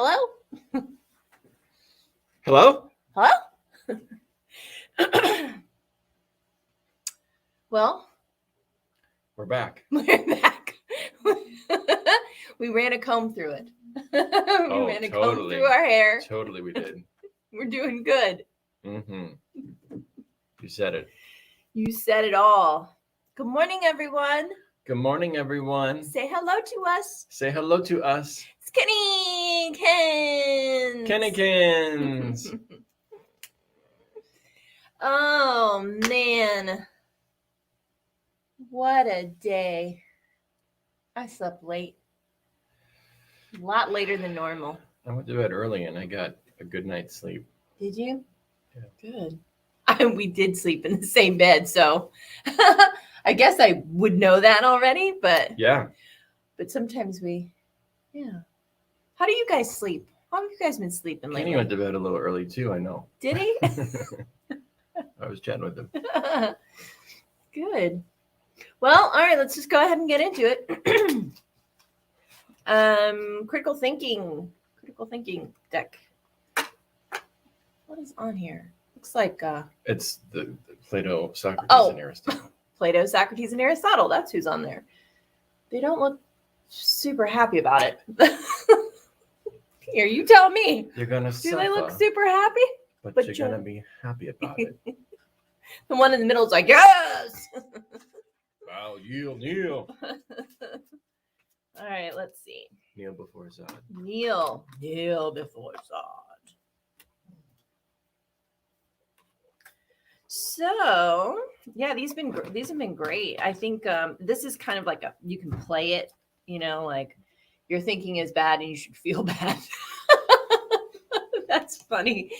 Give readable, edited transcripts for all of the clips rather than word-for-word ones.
Hello? Hello? Hello? Well, We're back. we're back. We ran a comb through it. We ran a comb through our hair. Totally we did. We're doing good. Mm-hmm. You said it. You said it all. Good morning, everyone. Good morning, everyone. Say hello to us. Say hello to us. It's Kennykins. Kennykins. Oh, man. What a day. I slept late. A lot later than normal. I went to bed early and I got a good night's sleep. Did you? Yeah. Good. We did sleep in the same bed, so I guess I would know that already, but Yeah. But sometimes How do you guys sleep? How have you guys been sleeping lately? Kenny went to bed a little early too, I know. Did he? I was chatting with him. Good. Well, all right, let's just go ahead and get into it. Critical thinking deck. What is on here? Looks like It's the Plato, Socrates, Oh. and Aristotle. Plato, Socrates, and Aristotle. That's who's on there. They don't look super happy about it. Here, you tell me. You're gonna Do suffer, they look super happy? but but you're you're- gonna be happy about it. The one in the middle is like, yes! Wow, kneel. All right, let's see. Kneel before Zod. Kneel before Zod. So, yeah, these have been great. I think this is kind of like you can play it, like your thinking is bad and you should feel bad. That's funny.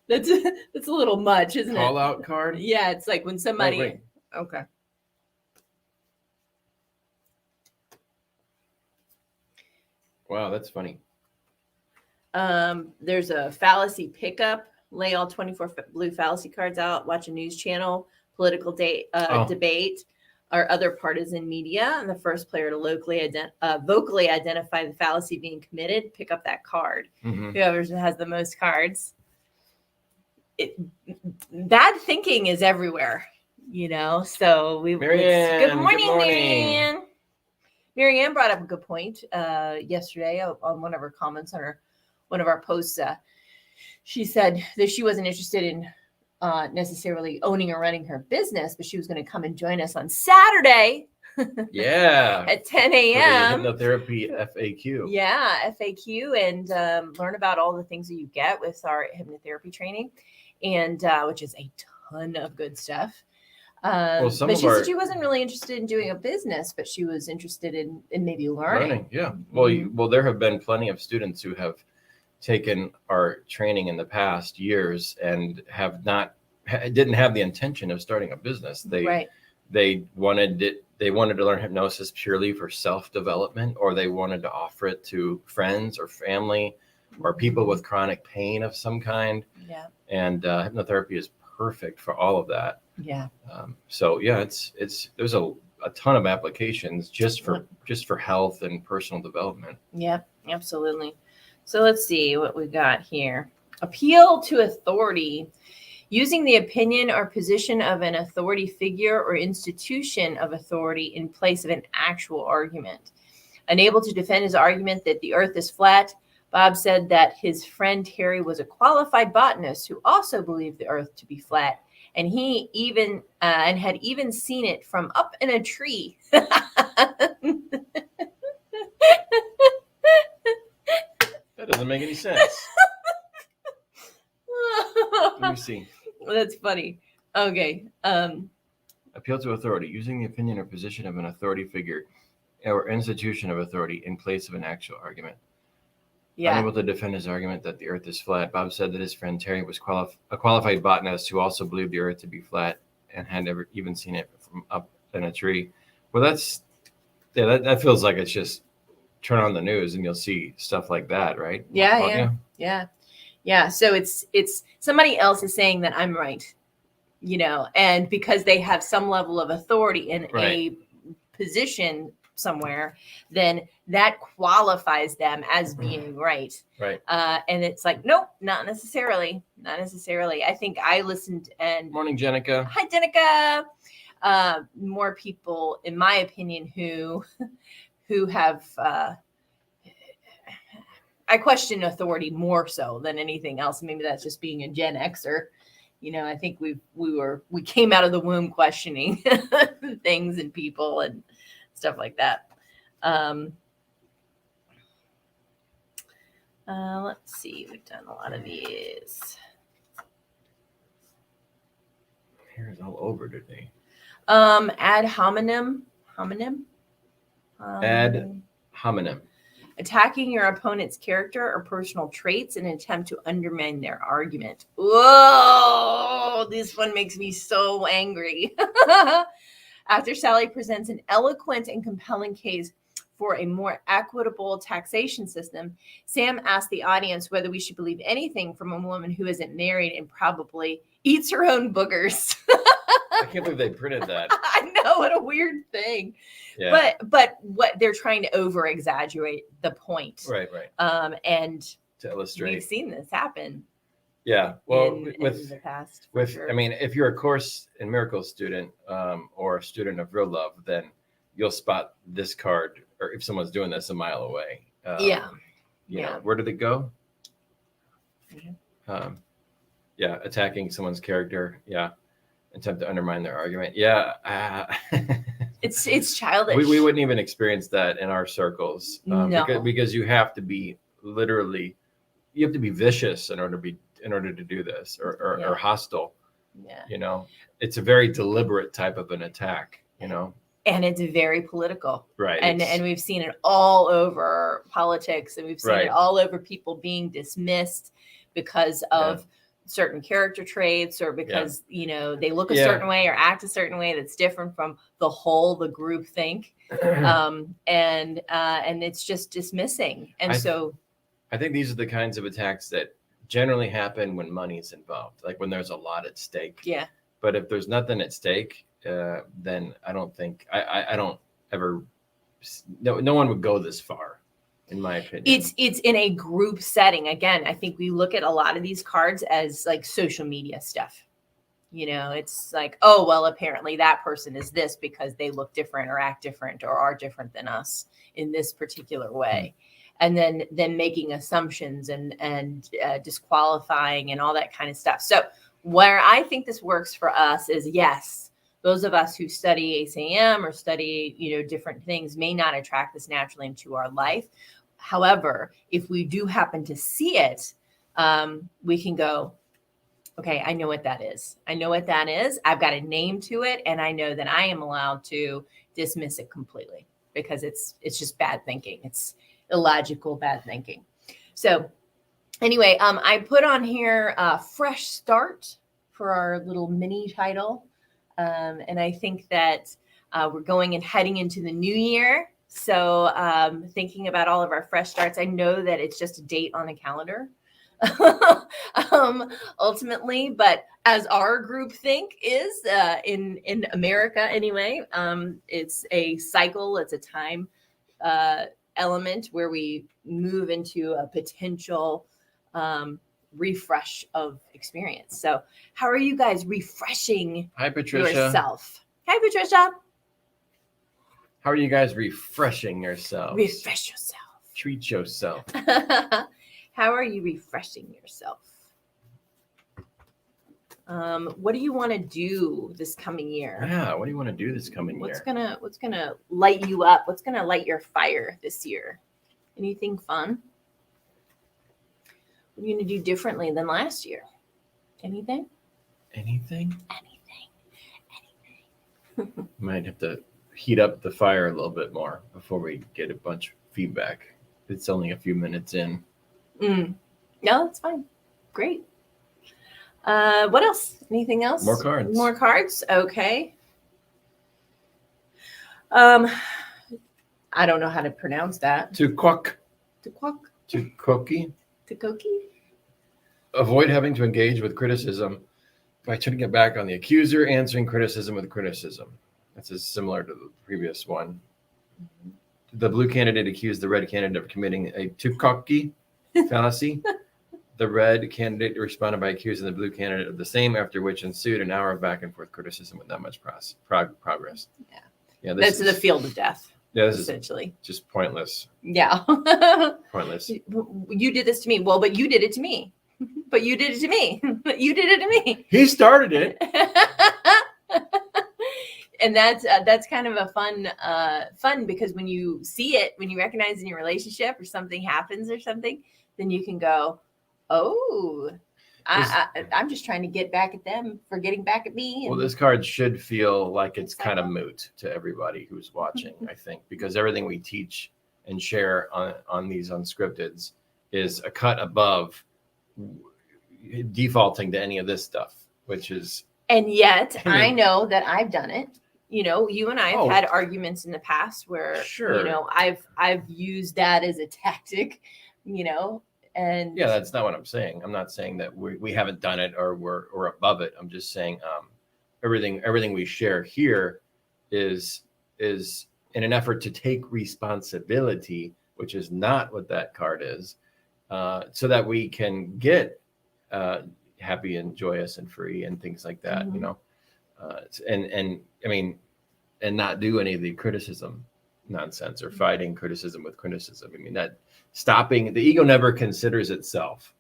That's a little much, isn't it? Call out card? Yeah, it's like when somebody. wait. Okay. Wow, that's funny. There's a fallacy pickup. Lay all 24 blue fallacy cards out. Watch a news channel. Political debate or other partisan media. And the first player to vocally identify the fallacy being committed, pick up that card. Mm-hmm. Whoever has the most cards. Bad thinking is everywhere, So Marianne, good morning, Marianne. Marianne brought up a good point yesterday on one of her comments on one of our posts. She said that she wasn't interested in necessarily owning or running her business, but she was going to come and join us on Saturday. Yeah. At 10 a.m. For the hypnotherapy FAQ. Yeah, FAQ, and learn about all the things that you get with our hypnotherapy training, and which is a ton of good stuff. But she said she wasn't really interested in doing a business, but she was interested in maybe learning. Yeah. Well, there have been plenty of students who have taken our training in the past years and didn't have the intention of starting a business. They wanted to learn hypnosis purely for self-development, or they wanted to offer it to friends or family or people with chronic pain of some kind. Yeah. And hypnotherapy is perfect for all of that. Yeah. There's a ton of applications just for health and personal development. Yeah, absolutely. So let's see what we got here. Appeal to authority. Using the opinion or position of an authority figure or institution of authority in place of an actual argument. Unable to defend his argument that the earth is flat, Bob said that his friend Terry was a qualified botanist who also believed the earth to be flat, and he had even seen it from up in a tree. That doesn't make any sense. Let me see. That's funny. Okay. Appeal to authority. Using the opinion or position of an authority figure or institution of authority in place of an actual argument. Yeah. Unable to defend his argument that the earth is flat, Bob said that his friend Terry was a qualified botanist who also believed the earth to be flat and had never even seen it from up in a tree. Well, that feels like it's just turn on the news and you'll see stuff like that, right? Yeah. So it's somebody else is saying that I'm right, and because they have some level of authority in a position somewhere, then that qualifies them as being right. Right. And it's like, nope, not necessarily. I think I listened and Morning, Jenica. Hi, Jenica. More people, in my opinion, who have I question authority more so than anything else. Maybe that's just being a Gen Xer. I think we came out of the womb questioning things and people and stuff like that. Let's see. We've done a lot of these. Hair's all over today. Ad hominem. Ad hominem. Attacking your opponent's character or personal traits in an attempt to undermine their argument. Whoa, this one makes me so angry. After Sally presents an eloquent and compelling case for a more equitable taxation system, Sam asks the audience whether we should believe anything from a woman who isn't married and probably eats her own boogers. I can't believe they printed that. I know, what a weird thing. Yeah. But what they're trying to over exaggerate the point. Right. And to illustrate. We've seen this happen. Yeah. Well, in the past. I mean, if you're a Course in Miracles student or a student of real love, then you'll spot this card, or if someone's doing this, a mile away. You know, where did it go? Mm-hmm. Attacking someone's character. Yeah. Attempt to undermine their argument. Yeah. It's childish. We wouldn't even experience that in our circles. No. Because you have to be vicious in order to do this, or hostile. Yeah. It's a very deliberate type of an attack, And it's very political. Right. And we've seen it all over politics, and we've seen it all over people being dismissed because of certain character traits, or because they look a certain way or act a certain way that's different from the group think. And it's just dismissing. And I think these are the kinds of attacks that generally happen when money's involved, like when there's a lot at stake. Yeah. But if there's nothing at stake, then I don't think I don't ever. No one would go this far, in my opinion. It's in a group setting. Again, I think we look at a lot of these cards as like social media stuff. It's like, oh, well, apparently that person is this because they look different or act different or are different than us in this particular way. And then making assumptions and disqualifying and all that kind of stuff. So where I think this works for us is, yes, those of us who study ACM or study, different things may not attract this naturally into our life. However, if we do happen to see it, we can go, okay, I know what that is. I've got a name to it. And I know that I am allowed to dismiss it completely because it's just bad thinking. It's illogical, bad thinking. So anyway, I put on here fresh start for our little mini title. And I think that we're going and heading into the new year. So thinking about all of our fresh starts, I know that it's just a date on a calendar ultimately, but as our group think is in America anyway, it's a cycle, it's a time element where we move into a potential refresh of experience. So how are you guys refreshing yourself? Hi, Patricia. How are you guys refreshing yourselves? Refresh yourself. Treat yourself. How are you refreshing yourself? What do you want to do this coming year? Yeah, what do you want to do this coming year? What's gonna light you up? What's gonna light your fire this year? Anything fun? What are you gonna do differently than last year? Anything? Might have to heat up the fire a little bit more before we get a bunch of feedback. It's only a few minutes in. No, that's fine. Great. What else? Anything else? More cards. Okay. I don't know how to pronounce that. Tukoki. Avoid having to engage with criticism by turning it back on the accuser, answering criticism with criticism. That's similar to the previous one. The blue candidate accused the red candidate of committing a tukaki fallacy. The red candidate responded by accusing the blue candidate of the same, after which ensued an hour of back and forth criticism with not much progress. Yeah, that's the field of death. Yeah, this essentially is just pointless. Yeah. Pointless. You did this to me. Well, but you did it to me. But you did it to me. You did it to me. He started it. And that's kind of a fun because when you see it, when you recognize in your relationship or something happens or something, then you can go, oh, I'm just trying to get back at them for getting back at me. Well, this card should feel like it's kind of moot to everybody who's watching, I think, because everything we teach and share on these unscripteds is a cut above defaulting to any of this stuff, which is. And yet I know that I've done it. You know, you and I have had arguments in the past where, you know, I've used that as a tactic, you know. And yeah, that's not what I'm saying. I'm not saying that we haven't done it or we're above it. I'm just saying everything we share here is in an effort to take responsibility, which is not what that card is, so that we can get happy and joyous and free and things like that, you know, and I mean, and not do any of the criticism nonsense or fighting criticism with criticism. I mean, that stopping the ego never considers itself.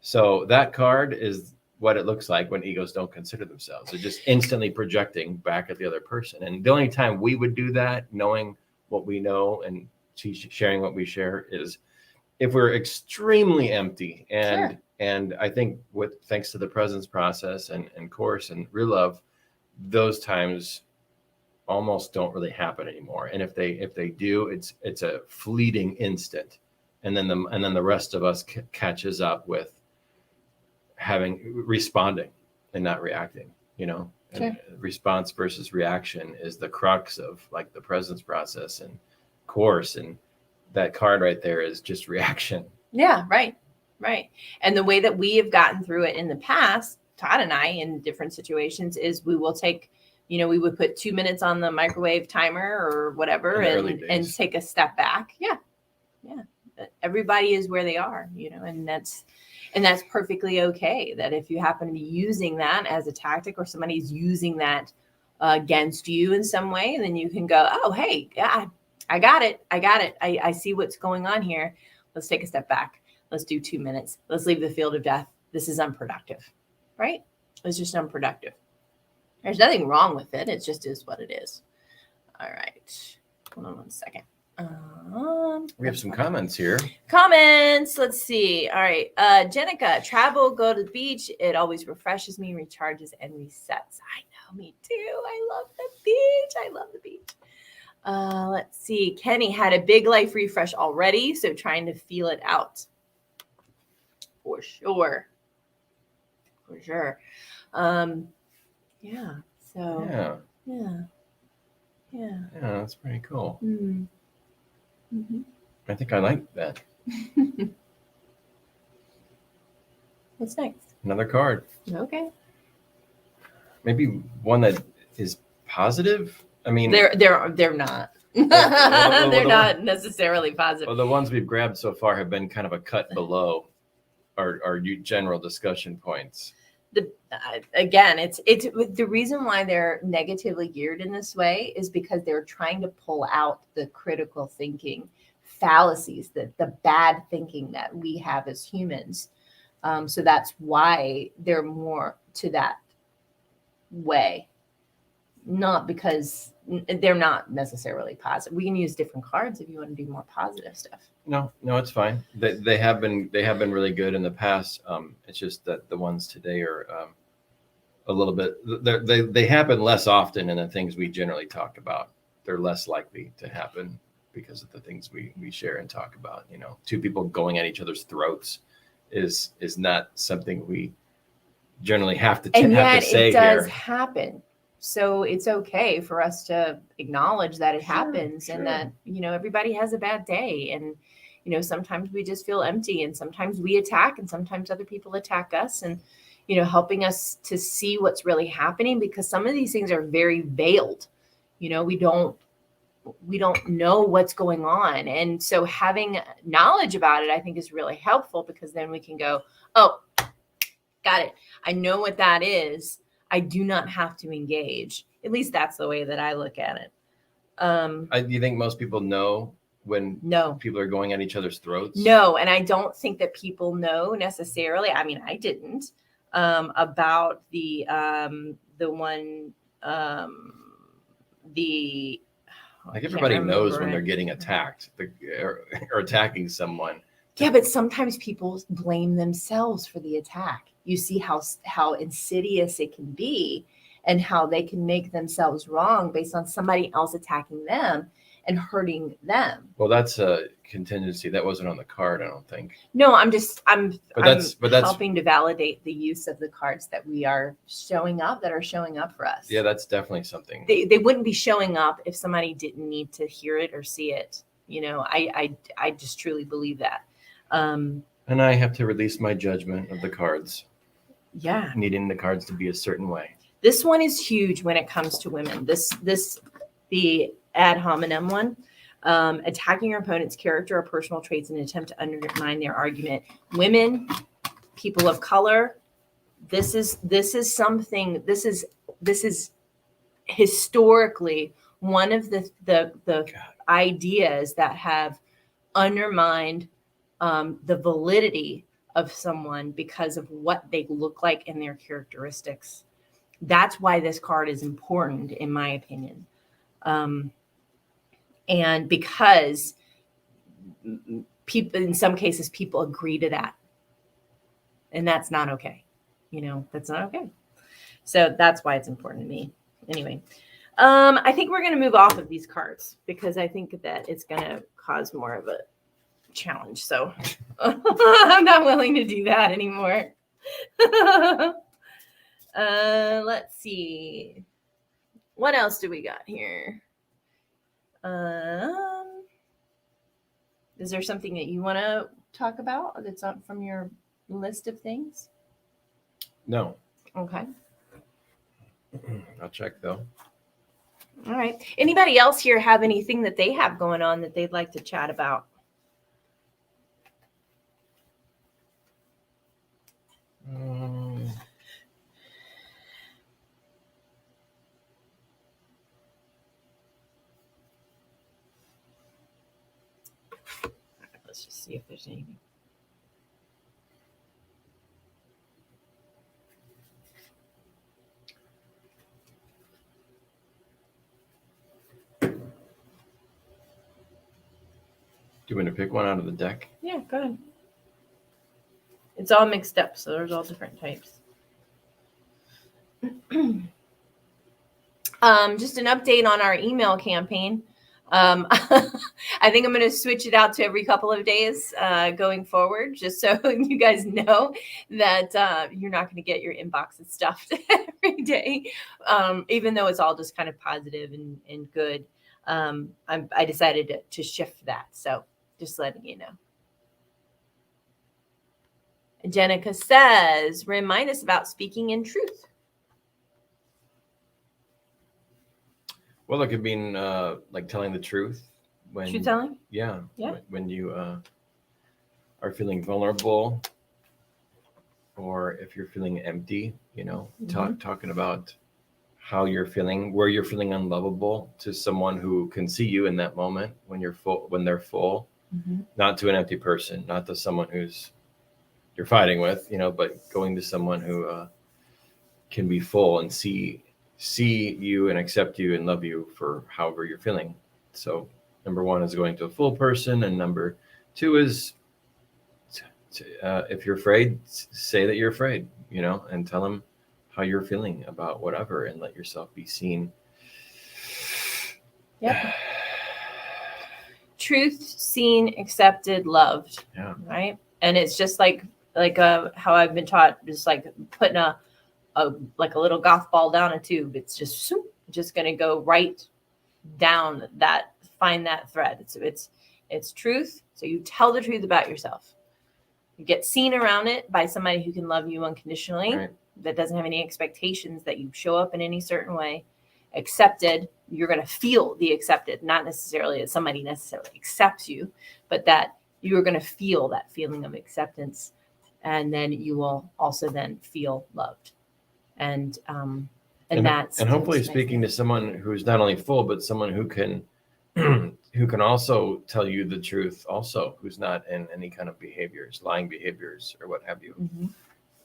So that card is what it looks like when egos don't consider themselves. They're just instantly projecting back at the other person. And the only time we would do that, knowing what we know and sharing what we share, is if we're extremely empty. And I think thanks to the presence process and course and real love, those times almost don't really happen anymore. And if they do, it's a fleeting instant. And then the rest of us catches up with responding and not reacting, you know. And response versus reaction is the crux of like the presence process and course, and that card right there is just reaction. Yeah, right. And the way that we have gotten through it in the past, Todd and I, in different situations, is we will take, you know, we would put 2 minutes on the microwave timer or whatever and take a step back. Yeah. Everybody is where they are, you know, and that's perfectly okay. That if you happen to be using that as a tactic or somebody's using that against you in some way, then you can go, oh, hey, yeah, I got it. I see what's going on here. Let's take a step back. Let's do 2 minutes. Let's leave the field of death. This is unproductive, right? It's just unproductive. There's nothing wrong with it. It just is what it is. All right. Hold on 1 second. We have some comments here. Comments. Let's see. All right. Jenica, travel, go to the beach. It always refreshes me, recharges, and resets. I know, me too. I love the beach. Let's see. Kenny had a big life refresh already, so trying to feel it out. For sure. Yeah. So. Yeah. That's pretty cool. Mm-hmm. I think I like that. What's next? Another card. Okay. Maybe one that is positive. I mean, they're not. They're not necessarily positive. Well, the ones we've grabbed so far have been kind of a cut below our general discussion points. Again, it's the reason why they're negatively geared in this way is because they're trying to pull out the critical thinking fallacies, the bad thinking that we have as humans. So that's why they're more to that way, not because they're not necessarily positive. We can use different cards if you want to do more positive stuff. No, it's fine. They have been really good in the past. It's just that the ones today are a little bit. They happen less often in the things we generally talk about. They're less likely to happen because of the things we share and talk about. You know, two people going at each other's throats is not something we generally have to say here. And yet it does happen. So it's okay for us to acknowledge that it happens and that, you know, everybody has a bad day. And, you know, sometimes we just feel empty and sometimes we attack and sometimes other people attack us and, you know, helping us to see what's really happening because some of these things are very veiled. You know, we don't know what's going on. And so having knowledge about it, I think, is really helpful, because then we can go, oh, got it. I know what that is. I do not have to engage. At least that's the way that I look at it. Do you think most people know when people are going at each other's throats? No, and I don't think that people know necessarily. I mean, I didn't about the one like everybody knows when they're getting attacked or attacking someone. Yeah, but sometimes people blame themselves for the attack. You see how insidious it can be, and how they can make themselves wrong based on somebody else attacking them and hurting them. Well, that's a contingency. That wasn't on the card, I don't think. No, I'm helping to validate the use of the cards that are showing up for us. Yeah, that's definitely something. They wouldn't be showing up if somebody didn't need to hear it or see it. I just truly believe that. And I have to release my judgment of the cards. Yeah. Needing the cards to be a certain way. This one is huge when it comes to women. The ad hominem one, attacking your opponent's character or personal traits in an attempt to undermine their argument. Women, people of color, this is historically one of the ideas that have undermined the validity of someone because of what they look like and their characteristics. That's why this card is important, in my opinion. And because people, in some cases, people agree to that. And that's not okay. That's not okay. So that's why it's important to me. Anyway, I think we're going to move off of these cards, because I think that it's going to cause more of a challenge. So I'm not willing to do that anymore. Let's see. What else do we got here? Is there something that you want to talk about that's on from your list of things? No. Okay. I'll check though. All right. Anybody else here have anything that they have going on that they'd like to chat about? Let's just see if there's anything. Do you want to pick one out of the deck? Yeah, go ahead. It's all mixed up, so there's all different types. Just an update on our email campaign. I think I'm going to switch it out to every couple of days going forward, just so you guys know that you're not going to get your inboxes stuffed every day, even though it's all just kind of positive and good. I decided to shift that, so just letting you know. Jenica says, remind us about speaking in truth. Well, it could mean like telling the truth. Truth telling? Yeah. When you are feeling vulnerable, or if you're feeling empty, talking about how you're feeling, where you're feeling unlovable to someone who can see you in that moment when you're full, when they're full, not to an empty person, not to someone who's you're fighting with, but going to someone who can be full and see you and accept you and love you for however you're feeling. So number one is going to a full person, and number two is if you're afraid, say that you're afraid, and tell them how you're feeling about whatever, and let yourself be seen. Yep. Truth, seen, accepted, loved. Yeah. Right. And it's just like how I've been taught, just like putting a little golf ball down a tube. It's just going to go right down find that thread. It's truth. So you tell the truth about yourself. You get seen around it by somebody who can love you unconditionally, right, that doesn't have any expectations that you show up in any certain way. accepted, you're going to feel the accepted, not necessarily that somebody necessarily accepts you, but that you're going to feel that feeling of acceptance. And then you will also then feel loved. And that's, and hopefully speaking to someone who's not only full, but someone who can who can also tell you the truth also, who's not in any kind of behaviors, lying behaviors or what have you.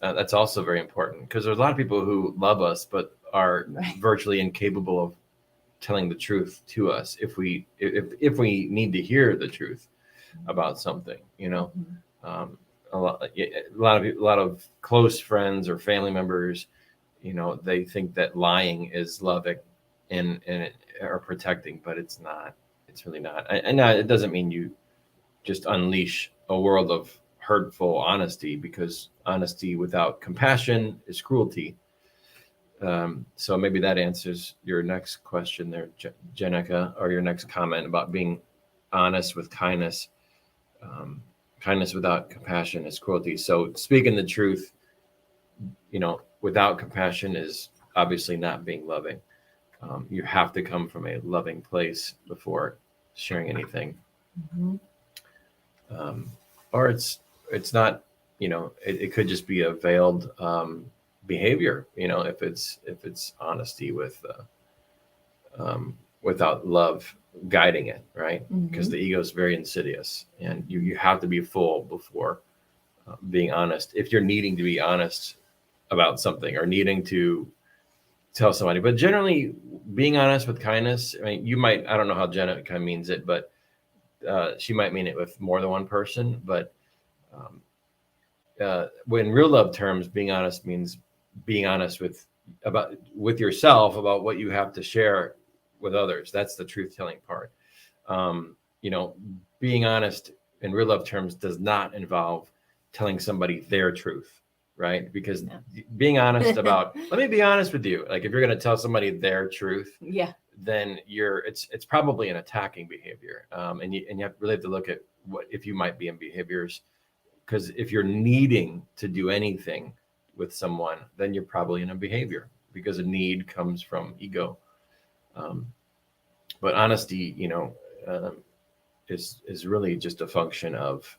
That's also very important, because there's a lot of people who love us but are virtually incapable of telling the truth to us if we need to hear the truth about something, a lot of close friends or family members, they think that lying is loving and or protecting, but it's not. It's really not. And it doesn't mean you just unleash a world of hurtful honesty, because honesty without compassion is cruelty. So maybe that answers your next question there, Jenica, or your next comment about being honest with kindness. Kindness without compassion is cruelty. So speaking the truth, without compassion is obviously not being loving. You have to come from a loving place before sharing anything. Or it's not, it could just be a veiled behavior, if it's honesty without love guiding it, right? Because the ego is very insidious, and you have to be full before being honest, if you're needing to be honest about something or needing to tell somebody. But generally, being honest with kindness, I mean, I don't know how Jenica means it, but she might mean it with more than one person. But when real love terms, being honest means being honest with yourself about what you have to share with others. That's the truth telling part. Being honest in real love terms does not involve telling somebody their truth, right? Because being honest about, let me be honest with you. Like if you're going to tell somebody their truth, then it's probably an attacking behavior. And you really have to look at if you might be in behaviors, because if you're needing to do anything with someone, then you're probably in a behavior, because a need comes from ego. But honesty, is really just a function of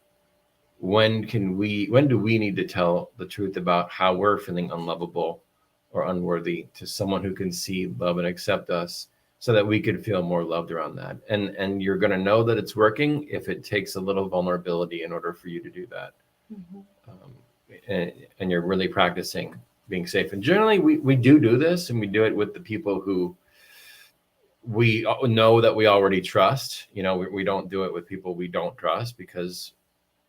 when do we need to tell the truth about how we're feeling unlovable or unworthy to someone who can see, love, and accept us, so that we could feel more loved around that. And you're going to know that it's working if it takes a little vulnerability in order for you to do that. And you're really practicing being safe. And generally we do this, and we do it with the people who we know that we already trust. We don't do it with people we don't trust, because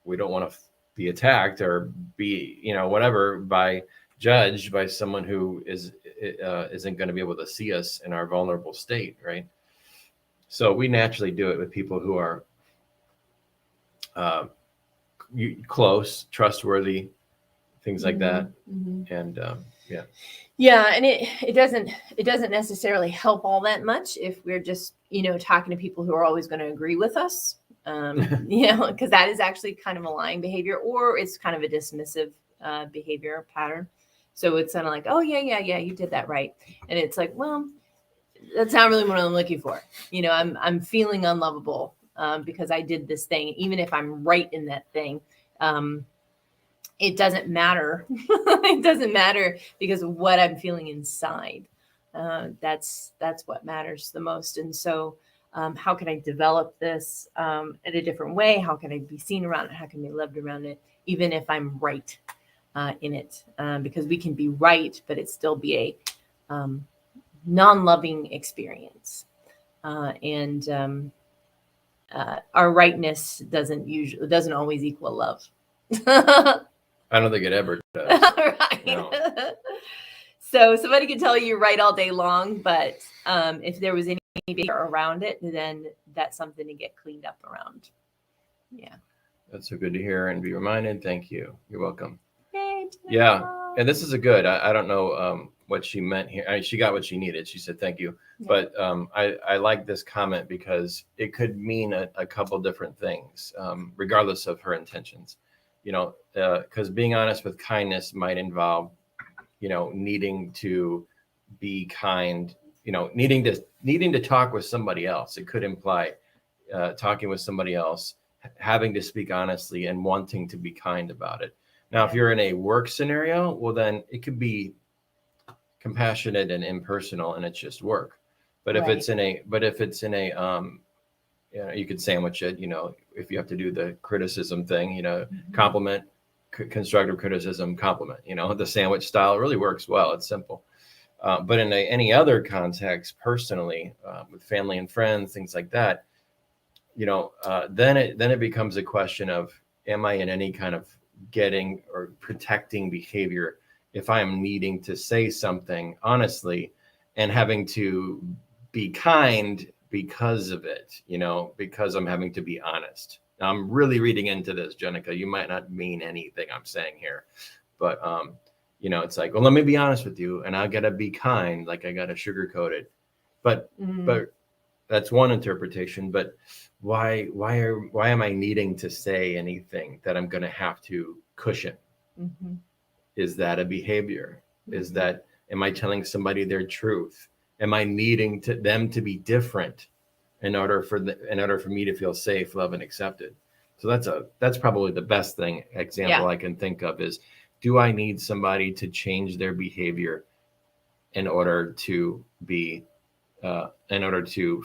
we don't want to be attacked or be, judged by someone who isn't going to be able to see us in our vulnerable state, right? So we naturally do it with people who are close, trustworthy, things like that. And and it doesn't necessarily help all that much if we're just talking to people who are always going to agree with us, because that is actually kind of a lying behavior, or it's kind of a dismissive behavior pattern. So it's kind of like, oh yeah, you did that right, and it's like, well, that's not really what I'm looking for. I'm feeling unlovable because I did this thing, even if I'm right in that thing. It doesn't matter. It doesn't matter, because of what I'm feeling inside. That's what matters the most. And so how can I develop this in a different way? How can I be seen around it? How can I be loved around it, even if I'm right in it? Because we can be right, but it still be a non-loving experience. And our rightness doesn't always equal love. I don't think it ever does. Right. No. So somebody can tell you're right all day long, but if there was any behavior around it, then that's something to get cleaned up around. Yeah. That's so good to hear and be reminded. Thank you. You're welcome. Yay, yeah. And this is I don't know what she meant here. She got what she needed. She said, thank you. Yeah. But I like this comment, because it could mean a couple different things, regardless of her intentions. Because being honest with kindness might involve, needing to be kind needing to talk with somebody else. It could imply talking with somebody else, having to speak honestly, and wanting to be kind about it. Now, if you're in a work scenario, well, then it could be compassionate and impersonal, and it's just work. But if it's in a, you could sandwich it. If you have to do the criticism thing, compliment, constructive criticism, compliment. The sandwich style really works well. It's simple. But in any other context, personally, with family and friends, things like that, then it becomes a question of, am I in any kind of getting or protecting behavior if I'm needing to say something honestly and having to be kind because of it, because I'm having to be honest. Now, I'm really reading into this, Jenica. You might not mean anything I'm saying here, but it's like, well, let me be honest with you, and I gotta be kind, like I gotta sugarcoat it. But that's one interpretation. But why am I needing to say anything that I'm gonna have to cushion? Mm-hmm. Is that a behavior? Am I telling somebody their truth? Am I needing them to be different in order for me to feel safe, loved, and accepted? So that's probably the best example I can think of is, do I need somebody to change their behavior in order to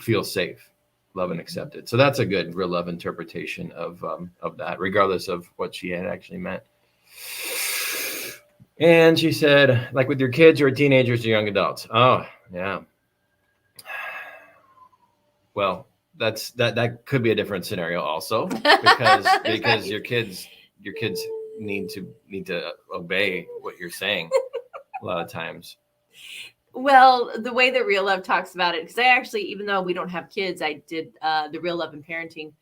feel safe, loved, and accepted? So that's a good real love interpretation of that, regardless of what she had actually meant. And she said, like with your kids or teenagers or young adults. Oh, yeah. Well, that could be a different scenario also, because your kids need to obey what you're saying a lot of times. Well, the way that Real Love talks about it, because I actually, even though we don't have kids, I did the Real Love and Parenting.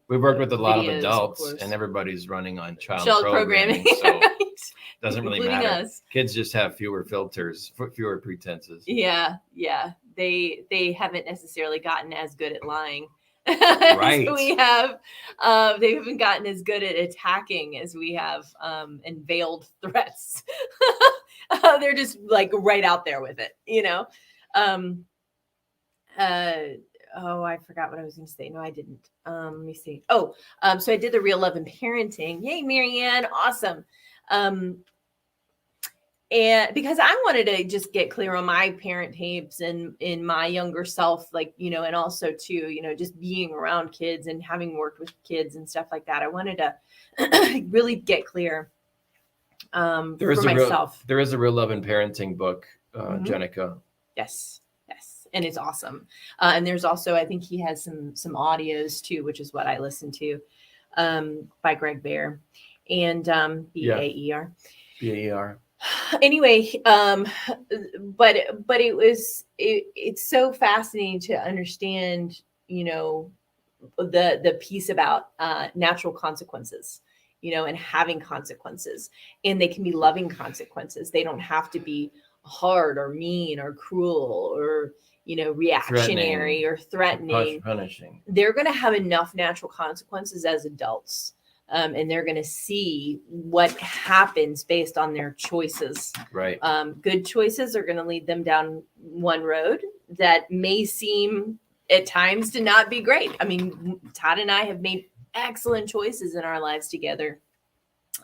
We've worked with a lot of adults, and everybody's running on child programming. So doesn't really matter. Us. Kids just have fewer filters, fewer pretenses. Yeah. They haven't necessarily gotten as good at lying. Right. So we have, they haven't gotten as good at attacking as we have, and veiled threats. They're just like right out there with it, I forgot what I was going to say. No, I didn't. Let me see. So I did the Real Love and Parenting. Yay, Marianne. Awesome. And because I wanted to just get clear on my parent tapes and in my younger self, and also too, just being around kids and having worked with kids and stuff like that. I wanted to really get clear for myself. There is a Real Love and Parenting book, Jenica. Yes. And it's awesome. And there's also, I think he has some audios too, which is what I listened to, by Greg Bear and Baer. Baer. Anyway, but it's so fascinating to understand, the piece about natural consequences, and having consequences, and they can be loving consequences. They don't have to be hard or mean or cruel or reactionary or threatening. Punishing. They're going to have enough natural consequences as adults. And they're going to see what happens based on their choices. Right. Good choices are going to lead them down one road that may seem at times to not be great. I mean, Todd and I have made excellent choices in our lives together.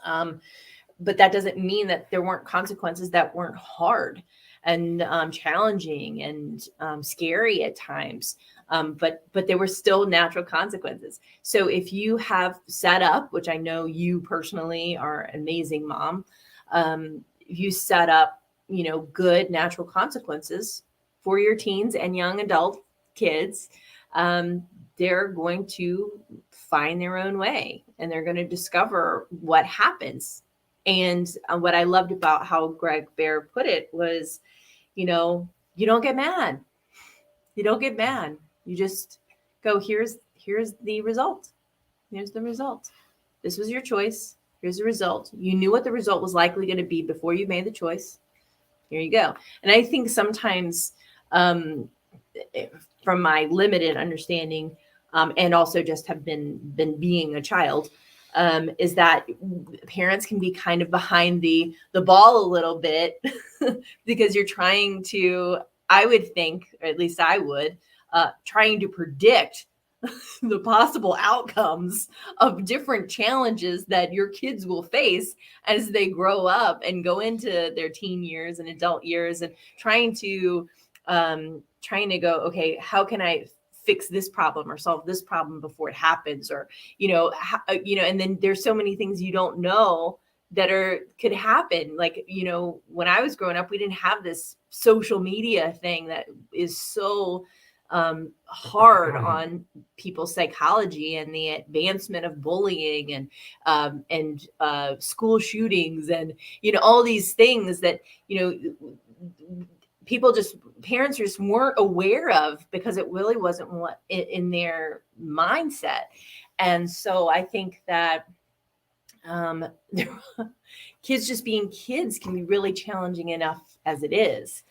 But that doesn't mean that there weren't consequences that weren't hard and challenging and scary at times. But there were still natural consequences. So if you have set up, which I know you personally are an amazing mom, if you set up, good natural consequences for your teens and young adult kids, they're going to find their own way and they're going to discover what happens. And what I loved about how Greg Bear put it was, you don't get mad. You don't get mad. You just go, here's the result. Here's the result. This was your choice. Here's the result. You knew what the result was likely going to be before you made the choice. Here you go. And I think sometimes, from my limited understanding, and also just have been being a child, is that parents can be kind of behind the ball a little bit because you're trying to I would think, or at least I would, trying to predict the possible outcomes of different challenges that your kids will face as they grow up and go into their teen years and adult years, and trying to go, okay, how can I fix this problem or solve this problem before it happens? Or, and then there's so many things you don't know that could happen. Like, when I was growing up, we didn't have this social media thing that is so hard on people's psychology, and the advancement of bullying and school shootings, and all these things that parents just weren't aware of, because it really wasn't what in their mindset. And so I think that kids just being kids can be really challenging enough as it is.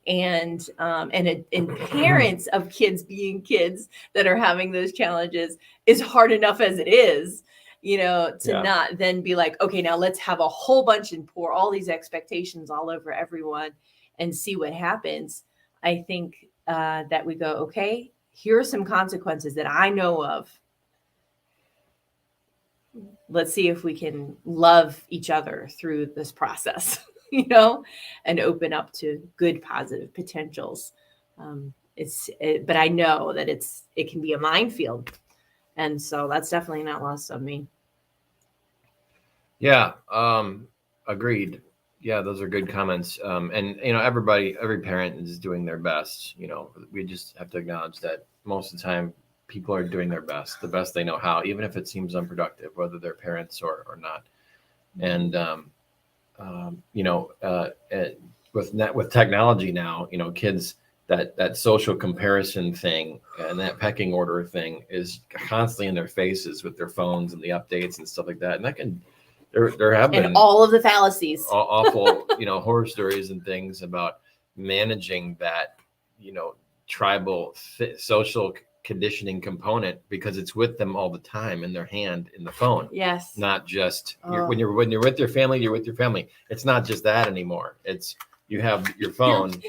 And parents of kids being kids that are having those challenges is hard enough as it is, not then be like, okay, now let's have a whole bunch and pour all these expectations all over everyone and see what happens. I think that we go, okay, here are some consequences that I know of. Let's see if we can love each other through this process. And open up to good, positive potentials. But I know that it can be a minefield. And so that's definitely not lost on me. Yeah. Agreed. Yeah, those are good comments. And every parent is doing their best. We just have to acknowledge that most of the time people are doing their best, the best they know how, even if it seems unproductive, whether they're parents or not. And, with technology now, kids, that social comparison thing and that pecking order thing is constantly in their faces with their phones and the updates and stuff like that. And that can, there have been all of the fallacies, awful, horror stories and things about managing that, tribal social conditioning component, because it's with them all the time in their hand, in the phone. Yes. Not just when you're with your family, you're with your family. It's not just that anymore. It's you have your phone.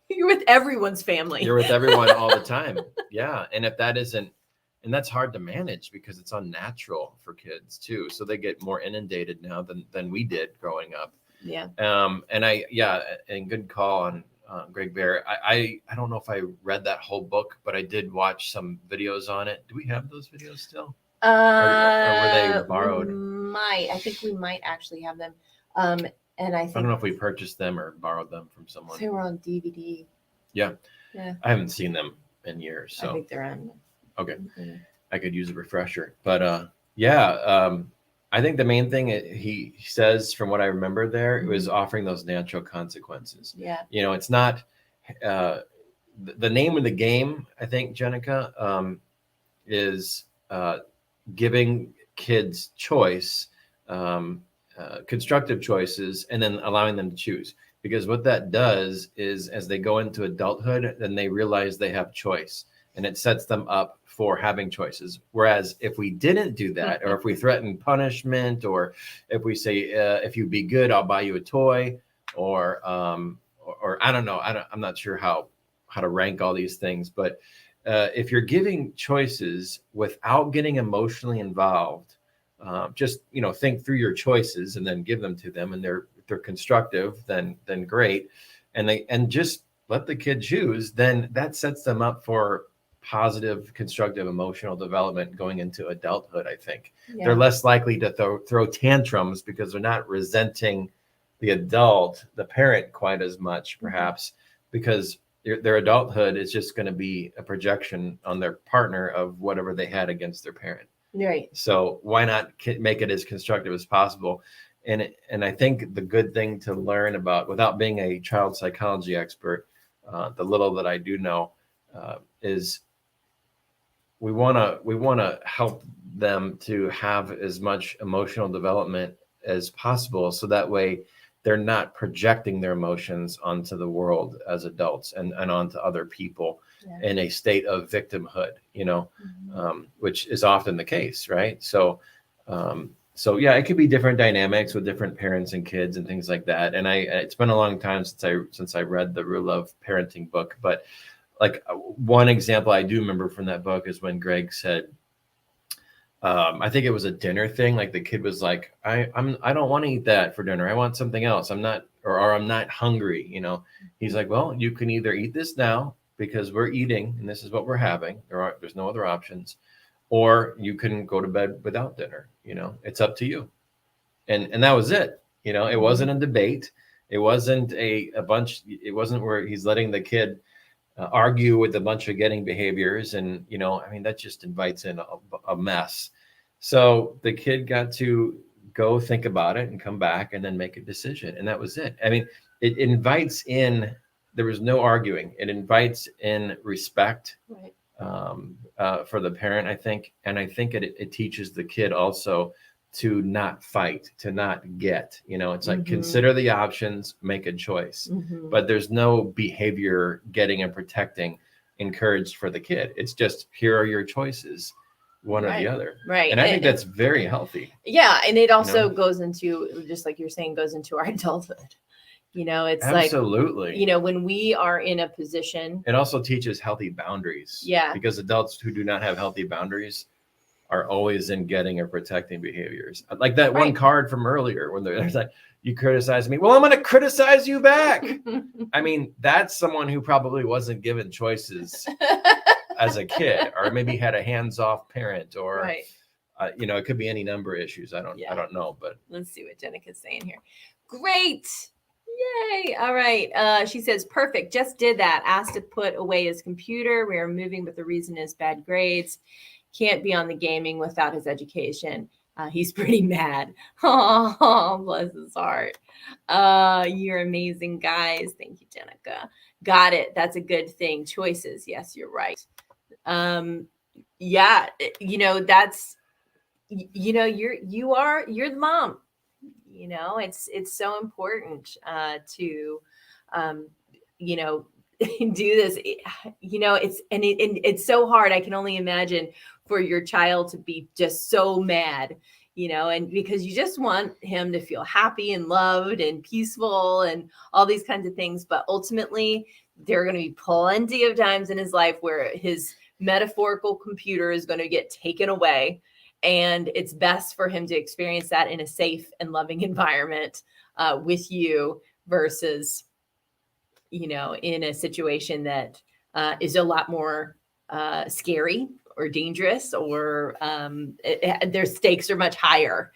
You're with everyone's family. You're with everyone all the time. Yeah. And if that isn't, and that's hard to manage because it's unnatural for kids too. So they get more inundated now than we did growing up. Yeah. And good call on Greg Bear. I don't know if I read that whole book, but I did watch some videos on it. Do we have those videos still? Or were they borrowed? I think we might actually have them. And I don't know if we purchased them or borrowed them from someone. They were on DVD. Yeah. Yeah. I haven't seen them in years. So I think they're on. Okay. Mm-hmm. I could use a refresher. But I think the main thing he says, from what I remember there, it was offering those natural consequences. Yeah. It's not the name of the game, I think, Jenica, is giving kids choice, constructive choices, and then allowing them to choose. Because what that does is, as they go into adulthood, then they realize they have choice, and it sets them up for having choices. Whereas if we didn't do that, or if we threaten punishment, or if we say, if you be good, I'll buy you a toy, or I don't know, I'm not sure how to rank all these things, but if you're giving choices without getting emotionally involved, just think through your choices and then give them to them, and they're constructive, then great, and just let the kid choose. Then that sets them up for positive, constructive emotional development going into adulthood. I think they're less likely to throw tantrums because they're not resenting the parent quite as much, perhaps, because their adulthood is just going to be a projection on their partner of whatever they had against their parent. Right. So why not make it as constructive as possible? And I think the good thing to learn about, without being a child psychology expert, the little that I do know, is we want to help them to have as much emotional development as possible, so that way they're not projecting their emotions onto the world as adults and onto other people in a state of victimhood, which is often the case, right? So So yeah, it could be different dynamics with different parents and kids and things like that. And it's been a long time since I read the Rule of Parenting book, but like one example I do remember from that book is when Greg said, I think it was a dinner thing. Like the kid was like, I don't want to eat that for dinner. I want something else. I'm not hungry. He's like, well, you can either eat this now because we're eating and this is what we're having. There's no other options, or you can go to bed without dinner. It's up to you. And that was it. It wasn't a debate. It wasn't it wasn't where he's letting the kid argue with a bunch of getting behaviors. And, that just invites in a mess. So the kid got to go think about it and come back and then make a decision. And that was it. I mean, it invites in, there was no arguing. It invites in respect for the parent, I think. And I think it teaches the kid also to not fight, to not get, it's like, consider the options, make a choice, but there's no behavior getting and protecting encouraged for the kid. It's just, here are your choices, one or the other. Right. And I think that's very healthy. Yeah. And it also goes into, just like you're saying, goes into our adulthood. It's absolutely. Like, when we are in a position. It also teaches healthy boundaries. Yeah. Because adults who do not have healthy boundaries are always in getting or protecting behaviors. Like that one card from earlier when they're like, you criticize me. Well, I'm going to criticize you back. I mean, that's someone who probably wasn't given choices as a kid, or maybe had a hands-off parent, or, it could be any number of issues. I don't know, but let's see what Jenica's saying here. Great. Yay. All right. She says, perfect. Just did that. Asked to put away his computer. We are moving, but the reason is bad grades. Can't be on the gaming without his education. He's pretty mad. Oh, bless his heart. You're amazing, guys. Thank you, Jenica. Got it. That's a good thing. Choices. Yes, you're right. Yeah, that's, you're the mom. It's so important to, do this. It's so hard. I can only imagine for your child to be just so mad, and because you just want him to feel happy and loved and peaceful and all these kinds of things. But ultimately, there are going to be plenty of times in his life where his metaphorical computer is going to get taken away. And it's best for him to experience that in a safe and loving environment with you versus, in a situation that is a lot more scary or dangerous, or their stakes are much higher,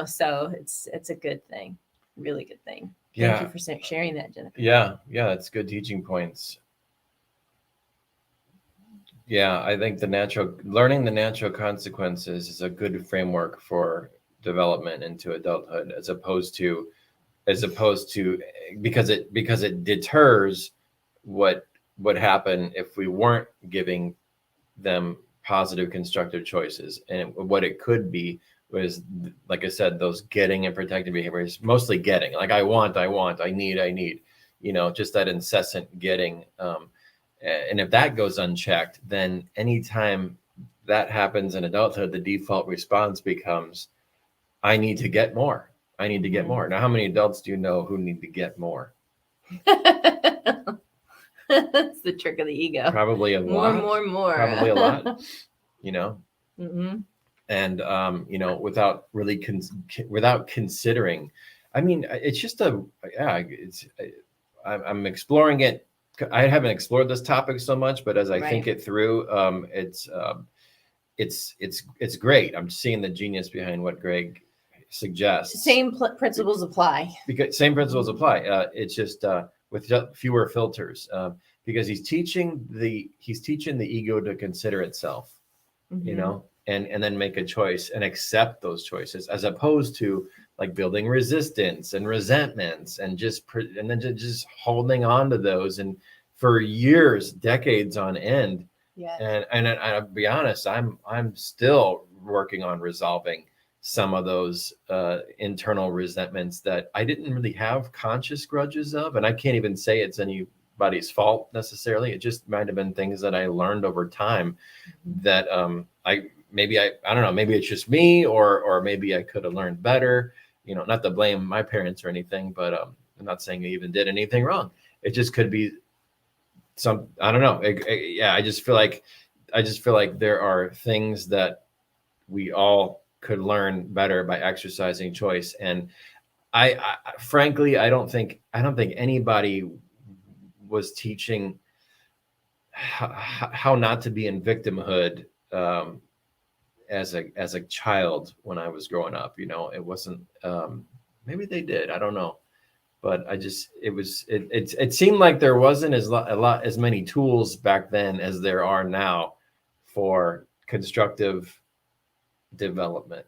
so it's a good thing, really good thing. Thank you for sharing that, Jennifer. Yeah, that's good teaching points. Yeah, I think learning the natural consequences is a good framework for development into adulthood, as opposed to because it deters what would happen if we weren't giving them positive, constructive choices. And what it could be was, like I said, those getting and protecting behaviors, mostly getting, like I want, I need, just that incessant getting. And if that goes unchecked, then anytime that happens in adulthood, the default response becomes, I need to get more. I need to get more. Now, how many adults do you know who need to get more? That's the trick of the ego. Probably a lot. More. Probably a lot, Mm-hmm. And, without really without considering, I mean, it's just I'm exploring it. I haven't explored this topic so much, but as I think it through, it's great. I'm seeing the genius behind what Greg suggests. Same principles apply. Same principles apply. It's just with fewer filters, because he's teaching the ego to consider itself, and then make a choice and accept those choices, as opposed to like building resistance and resentments and just holding on to those and for years, decades on end. Yeah. And I'll be honest, I'm still working on resolving some of those internal resentments that I didn't really have conscious grudges of. And I can't even say it's anybody's fault necessarily. It just might have been things that I learned over time that I maybe I don't know, maybe it's just me, or maybe I could have learned better, not to blame my parents or anything, but I'm not saying I even did anything wrong. It just could be I don't know. I just feel like there are things that we all could learn better by exercising choice. And I frankly, I don't think anybody was teaching how not to be in victimhood as a child when I was growing up. It wasn't. Maybe they did. I don't know. But it seemed like there wasn't as many tools back then as there are now for constructive development.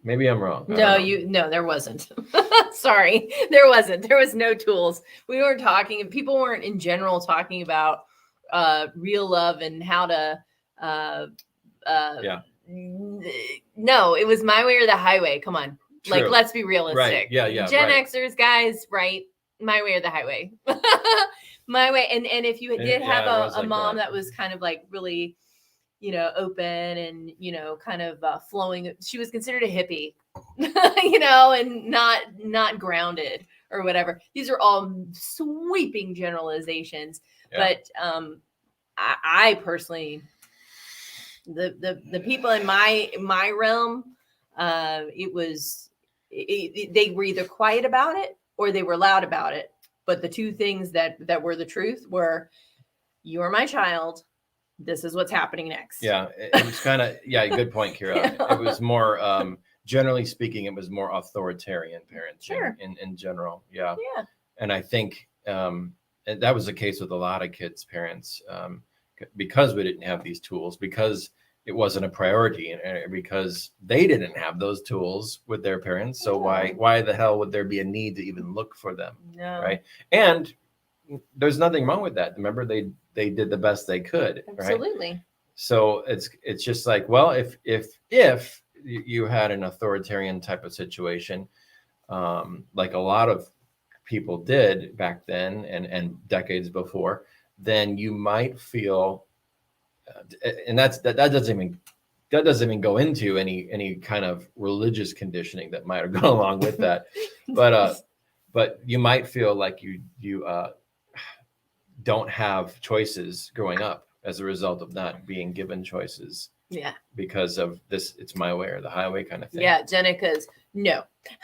Maybe I'm wrong. No, there wasn't. Sorry, there wasn't. There was no tools. We weren't talking, and people weren't in general talking about real love and how to. No, it was my way or the highway. Come on. True. Like, let's be realistic. Right. Yeah. Gen Xers, guys, right? My way or the highway. My way. And if you did have a mom that was kind of like really, open and, kind of flowing, she was considered a hippie, and not grounded or whatever. These are all sweeping generalizations. Yeah. But I personally, the people in my realm, they were either quiet about it or they were loud about it. But the two things that were the truth were, you are my child. This is what's happening next. Yeah. It was kind of, good point, Kyra. It was more, generally speaking, it was more authoritarian parenting. Sure. in general. Yeah. Yeah. And I think and that was the case with a lot of kids' parents, because we didn't have these tools, because it wasn't a priority, and because they didn't have those tools with their parents. So why the hell would there be a need to even look for them? No. Right. And there's nothing wrong with that. Remember, they did the best they could. Absolutely. Right? So it's just like, well, if you had an authoritarian type of situation, like a lot of people did back then and decades before, then you might feel, and that doesn't even go into any kind of religious conditioning that might have gone along with that, but you might feel like you don't have choices growing up as a result of not being given choices. Yeah. Because of this, it's my way or the highway kind of thing. Yeah, Jenica's no.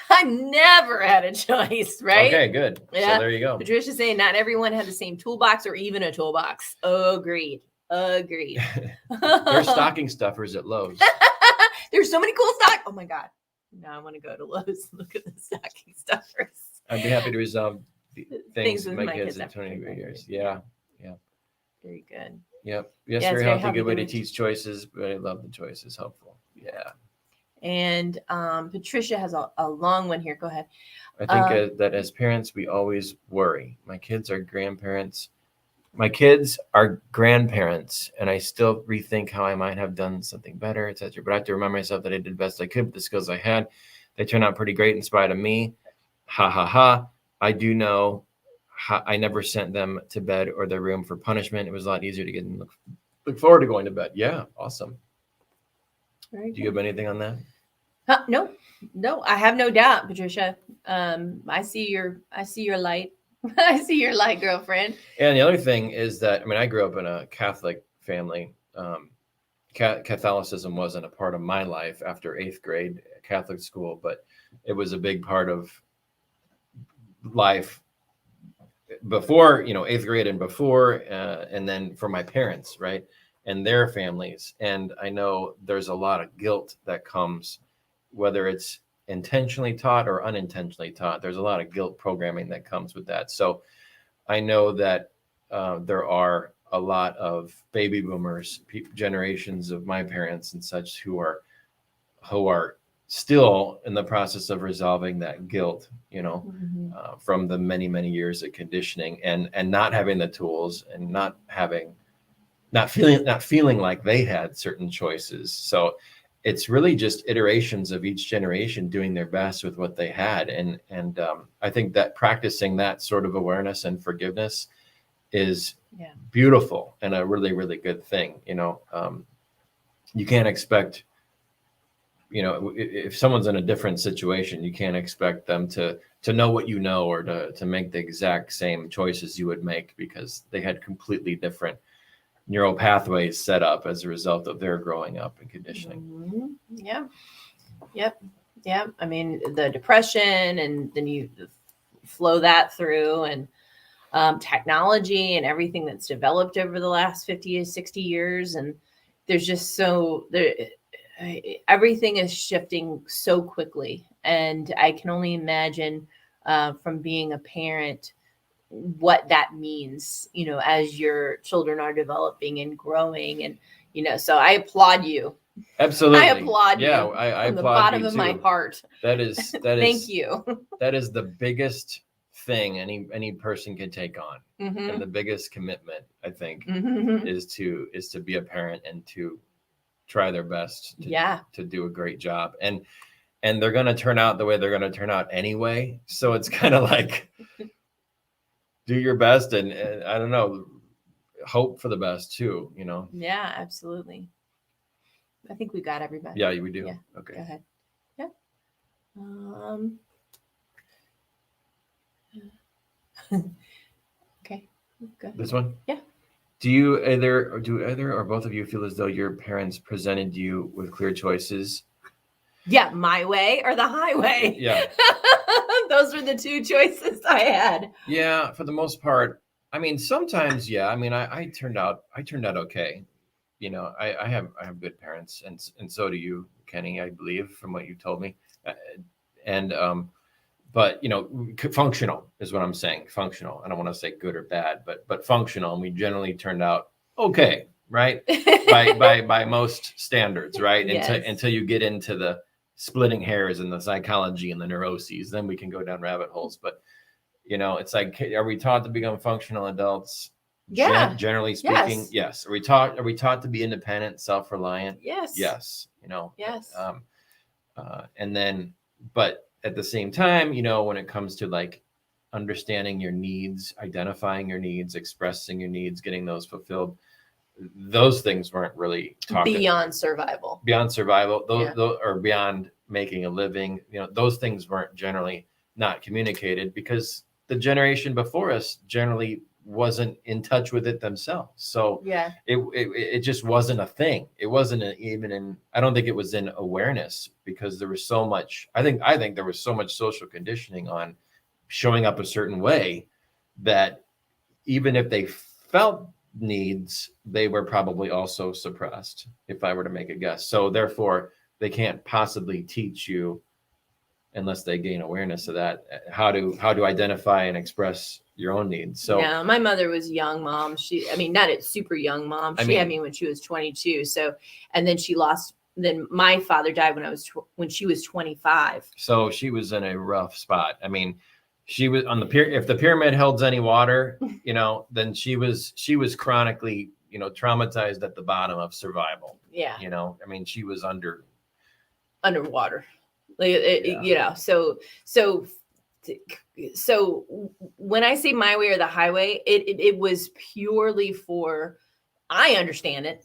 I never had a choice, right? Okay, good. Yeah. So there you go. Patricia's saying not everyone had the same toolbox or even a toolbox. Agreed. There's stocking stuffers at Lowe's. There's so many cool stock. Oh my God. Now I want to go to Lowe's and look at the stocking stuffers. I'd be happy to resolve things with my kids at 20 years. Yeah. Yeah. Very good. Yep. Yes, very healthy, good way to teach choices, but I love the choices. Helpful. Yeah. And Patricia has a long one here. Go ahead. I think that as parents, we always worry. My kids are grandparents. My kids are grandparents, and I still rethink how I might have done something better, etc. But I have to remind myself that I did the best I could with the skills I had. They turned out pretty great in spite of me. Ha ha ha. I do know I never sent them to bed or their room for punishment. It was a lot easier to get them look forward to going to bed. Yeah, awesome. Do you have anything on that? No, I have no doubt, Patricia. I see your light. I see your light, girlfriend. And the other thing is that, I grew up in a Catholic family. Catholicism wasn't a part of my life after 8th grade Catholic school, but it was a big part of life before, 8th grade and before, and then for my parents, right, and their families. And I know there's a lot of guilt that comes, whether it's intentionally taught or unintentionally taught. There's a lot of guilt programming that comes with that. So I know that there are a lot of baby boomers, generations of my parents and such, who are still in the process of resolving that guilt, from the many, many years of conditioning and not having the tools and not feeling like they had certain choices. So it's really just iterations of each generation doing their best with what they had. And I think that practicing that sort of awareness and forgiveness is beautiful and a really, really good thing. you can't expect, if someone's in a different situation, you can't expect them to know what you know, or to make the exact same choices you would make, because they had completely different neural pathways set up as a result of their growing up and conditioning. Mm-hmm. Yeah. Yep. Yeah. I mean, the depression, and then you flow that through, and technology and everything that's developed over the last 50 to 60 years. And there's just everything is shifting so quickly. And I can only imagine from being a parent what that means, as your children are developing and growing. And, so I applaud you. Absolutely. I applaud you. I from the applaud bottom you of too. my heart. Thank you. That is the biggest thing any person can take on. Mm-hmm. And the biggest commitment, I think, Mm-hmm. is to be a parent and to try their best to do a great job. And they're going to turn out the way they're going to turn out anyway. So it's kind of like, do your best, and I don't know, hope for the best too, Yeah, absolutely. I think we got everybody. Yeah, we do. Yeah. Okay. Go ahead. Yeah. Okay. Go ahead. This one? Yeah. Do either or both of you feel as though your parents presented you with clear choices? Yeah, my way or the highway. Yeah. Those were the two choices I had. Yeah, for the most part. I mean, sometimes, yeah. I mean, I turned out okay. I have good parents, and so do you, Kenny, I believe, from what you told me. But functional is what I'm saying. Functional. I don't want to say good or bad, but functional. And we generally turned out okay, right? by most standards, right? Yes. Until you get into the splitting hairs and the psychology and the neuroses, then we can go down rabbit holes. But it's like, are we taught to become functional adults? Yeah. Generally speaking, yes. Are we taught to be independent, self-reliant? Yes. Yes. Yes. And then, but at the same time, when it comes to like understanding your needs, identifying your needs, expressing your needs, getting those fulfilled, those things weren't really talked beyond survival. Those or beyond making a living, those things weren't generally not communicated, because the generation before us generally wasn't in touch with it themselves. So yeah, it just wasn't a thing. It wasn't even in, I don't think it was in awareness, because there was so much, I think there was so much social conditioning on showing up a certain way, that even if they felt needs, they were probably also suppressed, if I were to make a guess. So therefore they can't possibly teach you, unless they gain awareness of that, how to identify and express your own needs. So yeah, my mother was young mom. Not a super young mom. She had me when she was 22. So, and then then my father died when she was 25. So she was in a rough spot. I mean, she was on if the pyramid holds any water, then she was chronically, traumatized at the bottom of survival. Yeah. She was underwater. So when I say my way or the highway, it was purely for, I understand it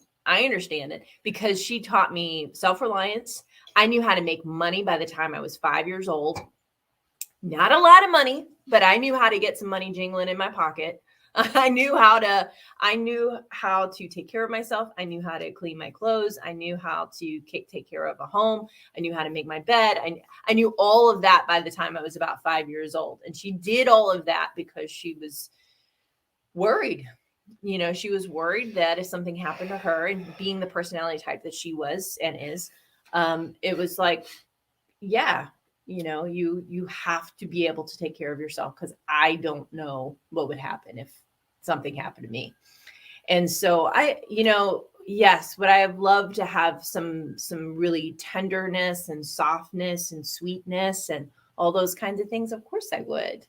because she taught me self-reliance. I knew how to make money by the time I was 5 years old. Not a lot of money, but I knew how to get some money jingling in my pocket. I knew how to take care of myself. I knew how to clean my clothes. I knew how to take care of a home. I knew how to make my bed. I knew all of that by the time I was about 5 years old. And she did all of that because she was worried. She was worried that if something happened to her, and being the personality type that she was and is, it was like, yeah, you have to be able to take care of yourself, because I don't know what would happen if something happened to me. And so yes, would I have loved to have some really tenderness and softness and sweetness and all those kinds of things? Of course I would.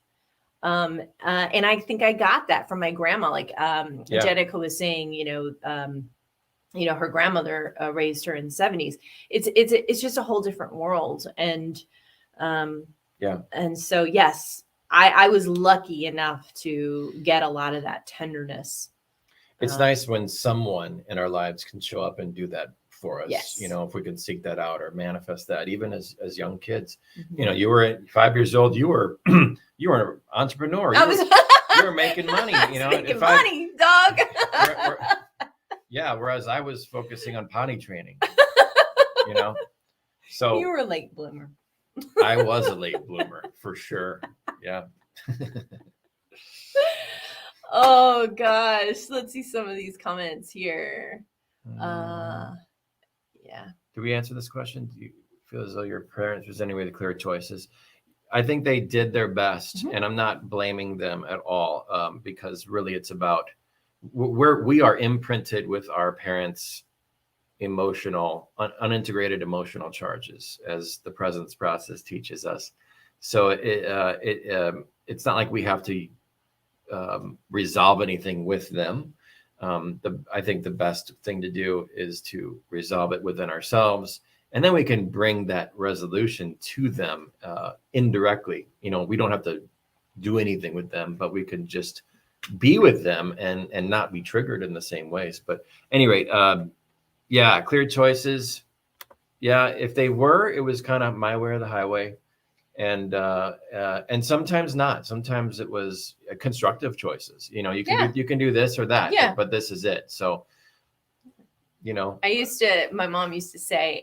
And I think I got that from my grandma. Like Jenica was saying, her grandmother raised her in the 70s. It's just a whole different world. And and so, yes, I was lucky enough to get a lot of that tenderness. It's nice when someone in our lives can show up and do that for us. Yes. You know, if we could seek that out or manifest that, even as young kids. Mm-hmm. You know, you were at 5 years old, you were an entrepreneur. You were making money, you know. Making money, dog. Yeah, whereas I was focusing on potty training, you know. So you were a late bloomer. I was a late bloomer for sure. Yeah. Oh gosh, let's see some of these comments here. Yeah. Do we answer this question? Do you feel as though your parents was any way to clear choices? I think they did their best, and I'm not blaming them at all, because really it's about we are imprinted with our parents' emotional, unintegrated emotional charges, as the presence process teaches us. So it's not like we have to resolve anything with them. I think the best thing to do is to resolve it within ourselves, and then we can bring that resolution to them indirectly. You know, we don't have to do anything with them, but we can just be with them and not be triggered in the same ways. But anyway, yeah, clear choices. Yeah, if they were, it was kind of my way or the highway. And sometimes not. Sometimes it was constructive choices. You know, you can do this or that, but this is it. So, you know, my mom used to say,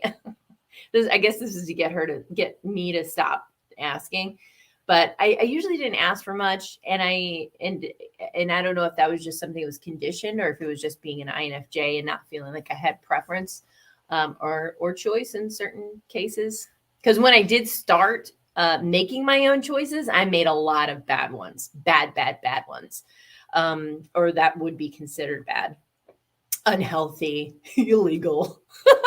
I guess this is to get me to stop asking, but I usually didn't ask for much. And I don't know if that was just something that was conditioned or if it was just being an INFJ and not feeling like I had preference, or choice in certain cases. Because when I did start making my own choices, I made a lot of bad ones, bad ones, or that would be considered bad, unhealthy, illegal,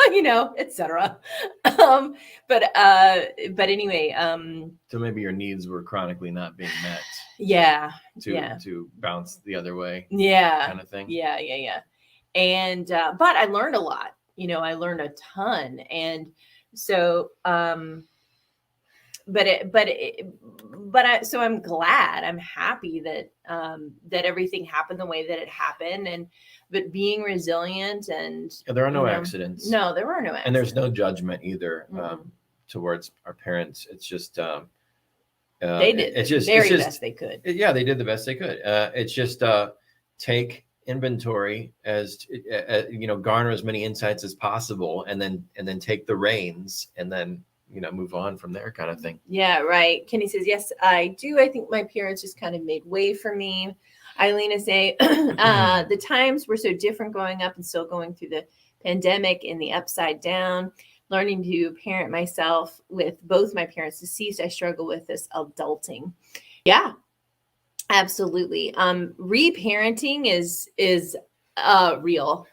you know, etc. But anyway, so maybe your needs were chronically not being met. Yeah. To bounce the other way. Yeah. Kind of thing. Yeah. And but I learned a lot. You know, I learned a ton, and so so I'm glad, I'm happy that that everything happened the way that it happened, but being resilient and there are no accidents. No, there were no accidents. And there's no judgment either towards our parents. It's just they did the best they could. Yeah, they did the best they could. It's just take inventory as you know, garner as many insights as possible, and then take the reins, and then, you know, move on from there, kind of thing. Yeah, right. Kenny says, yes, I do. I think my parents just kind of made way for me. Eileen is saying, the times were so different growing up and still going through the pandemic and the upside down. Learning to parent myself with both my parents deceased, I struggle with this adulting. Yeah, absolutely. Reparenting is real.